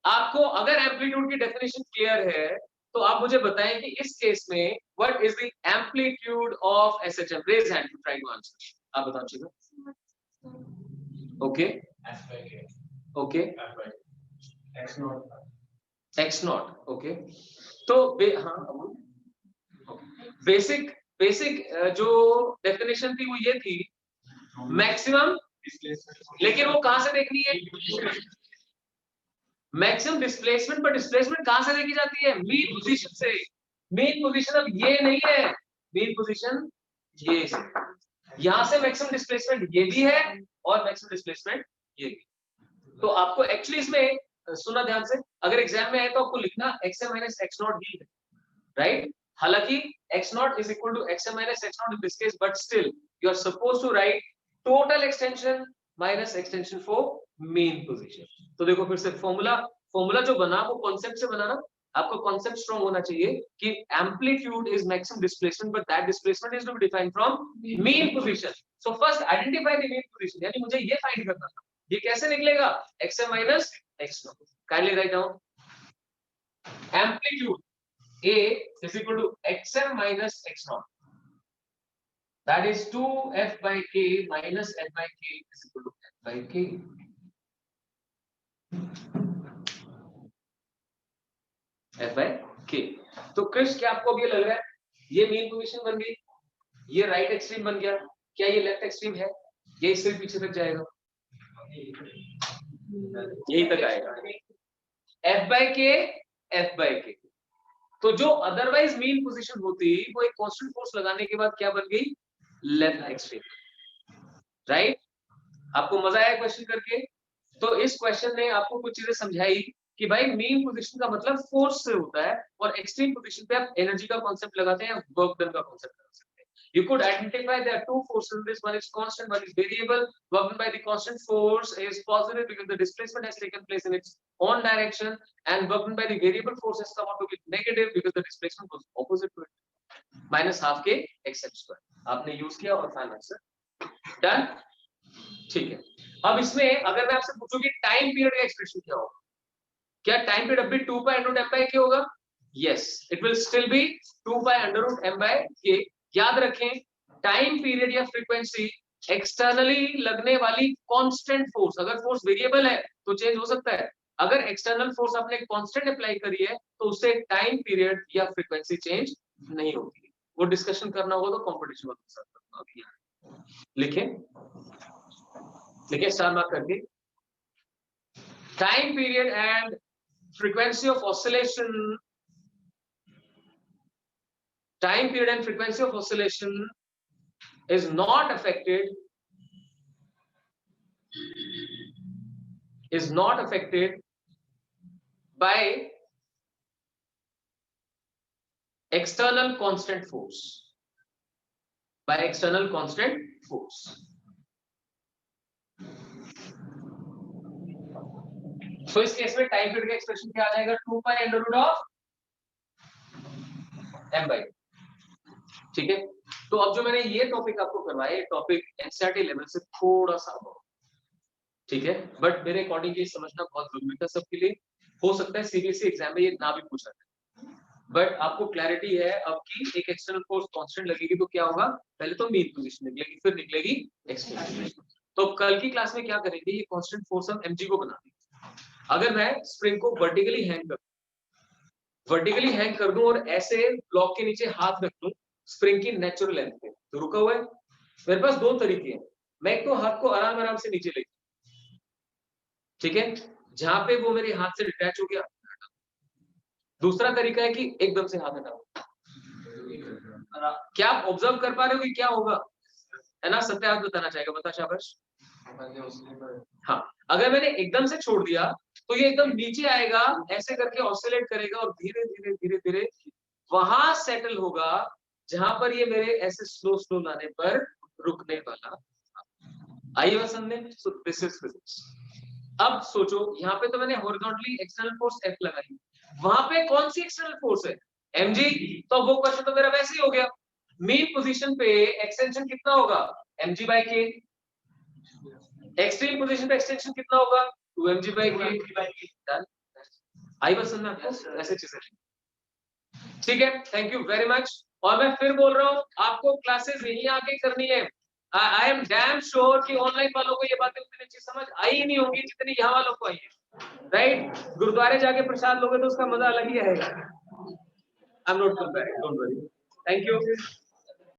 आपको अगर एम्पलीट्यूड की डेफिनेशन क्लियर है तो आप मुझे बताएं कि इस केस में what is the amplitude of SHM. Raise hand to try to answer. आप बताओ. Okay okay x naught. Okay, तो हाँ, बेसिक जो डेफिनेशन थी वो ये थी, मैक्सिमम. लेकिन वो कहां से देखनी है? Maximum displacement. पर डिस्प्लेसमेंट कहां से देखी जाती है? मीन पोजीशन से. मीन पोजीशन अब ये नहीं है. मीन पोजीशन ये से. यहां से मैक्सिमम डिस्प्लेसमेंट ये भी है और मैक्सिमम डिस्प्लेसमेंट ये भी. तो आपको एक्चुअली इसमें सुना ध्यान से, अगर एग्जाम में है तो आपको लिखना xm minus x नॉट ही है, राइट? हालांकि x naught is equal to xm minus x naught in this case, but still you are supposed to write total extension minus extension for mean position. तो देखो फिर से formula जो बना वो कॉन्सेप्ट से बना ना. आपका कॉन्सेप्ट स्ट्रांग होना चाहिए कि amplitude is maximum displacement, but that displacement is to be defined from mean position. So first identify the mean position, यानी मुझे ये फाइंड करना था. ये कैसे निकलेगा? xm minus x not. Kindly write down. Amplitude A is equal to xm minus x naught. That is 2f by k minus f by k is equal to f by k. f by k. तो क्रिश, क्या आपको अब ये लग रहा है ये main position बन गई, ये राइट एक्सट्रीम बन गया? क्या ये लेफ्ट एक्सट्रीम है? ये इससे पीछे तक जाएगा, यही तक आएगा. f by k, f by k. तो जो अदरवाइज मेन पोजीशन होती वो एक कांस्टेंट फोर्स लगाने के बाद क्या बन गई? Left extreme, right? आपको मजा आया क्वेश्चन करके? तो इस क्वेश्चन ने आपको कुछ चीजें समझाई कि भाई मेन पोजीशन का मतलब फोर्स से होता है, और एक्सट्रीम पोजीशन पे आप एनर्जी का कांसेप्ट लगाते हैं, वर्क डन का कांसेप्ट लगा सकते हैं. You could identify there are two forces in this. One is constant, one is variable. Work done by the constant force is positive because the displacement has taken place in its own direction, and work done by the variable force has come out to be negative because the displacement was opposite to it. Minus half k xm square. आपने use किया और final answer done. ठीक है, अब इसमें अगर मैं आपसे पूछूं कि टाइम पीरियड का एक्सप्रेशन क्या होगा, क्या टाइम पीरियड अब भी 2 pi under root m by k होगा? Yes, it will still be 2 pi under root m by k. याद रखें, टाइम पीरियड या फ्रीक्वेंसी एक्सटर्नली लगने वाली कांस्टेंट फोर्स. अगर फोर्स वेरिएबल है तो चेंज हो सकता है. अगर एक्सटर्नल फोर्स आपने कांस्टेंट अप्लाई करी है तो उससे टाइम पीरियड या फ्रीक्वेंसी चेंज नहीं होगी. वो डिस्कशन करना होगा तो कंपटीशन के साथ लिखे स्टार मार्क करके. Time period and frequency of oscillation, time period and frequency of oscillation is not affected by external constant force. So इस केस में टाइम पीरियड का एक्सप्रेशन क्या आ जाएगा? 2 pi under root of m by. ठीक है, तो अब जो मैंने ये टॉपिक आपको करवाया, ये टॉपिक एनसीईआरटी लेवल से थोड़ा सा अब, ठीक है, बट मेरे अकॉर्डिंग ये समझना बहुत जरूरी था सबके लिए. हो सकता है सीबीएसई एग्जाम में ये ना भी पूछा जाए. बट आपको क्लैरिटी है अब की एक एक्सटर्नल फोर्स कांस्टेंट लगेगी तो क्या होगा, पहले तो मीन पोजीशन निकलेगी, फिर निकलेगी एक्सटर्नल पोजीशन। तो कल की क्लास में क्या करेंगे, ये कांस्टेंट फोर्स हम mg को बना देंगे। अगर मैं स्प्रिंग को वर्टिकली हैंग कर दूं और ऐसे ब्लॉक के नीचे हाथ रख दूं स्प्रिंग की नेचुरल लेंथ पे, तो रुका हुआ है। मेरे पास दो तरीके हैं, मैं एक तो हाथ को आराम आराम से नीचे ले, ठीक है, जहां पे वो मेरे हाथ से डिटैच हो गया। दूसरा तरीका है कि एकदम से हाथ हटाओ। क्या आप ऑब्जर्व कर पा रहे हो कि क्या होगा, है ना? सत्य आज बताना चाहेगा, बता शाबाश। हाँ, अगर मैंने एकदम से छोड़ दिया तो ये एकदम नीचे आएगा, ऐसे करके ऑसिलेट करेगा और धीरे धीरे धीरे धीरे वहां सेटल होगा जहां पर ये मेरे ऐसे स्लो स्लो लाने पर रुकने वाला। आइए बात समझने, सो दिस इज फिजिक्स। अब सोचो, यहाँ पे तो मैंने हॉरिजॉन्टली एक्सटर्नल फोर्स F लगाई, वहां पे कौन सी एक्सटर्नल फोर्स है, mg। तो वो क्वेश्चन तो मेरा वैसे ही हो गया, मीन पोजीशन पे एक्सटेंशन कितना होगा, mg by k। Extreme position पे एक्सटेंशन कितना होगा, 2mg by k। आई बस समझ में आपको, ऐसे चीजें, ठीक है। Thank you very much. और मैं फिर बोल रहा हूँ, आपको क्लासेस यहीं आके करनी है। आई एम डैम श्योर कि ऑनलाइन वालों को ये बातें उतनी अच्छी समझ आई ही नहीं होंगी जितनी यहाँ वालों को आई है, राइट? गुरुद्वारे जाके प्रसाद लोगे तो उसका मजा अलग ही आएगा। I am not comparing, don't worry. Thank you.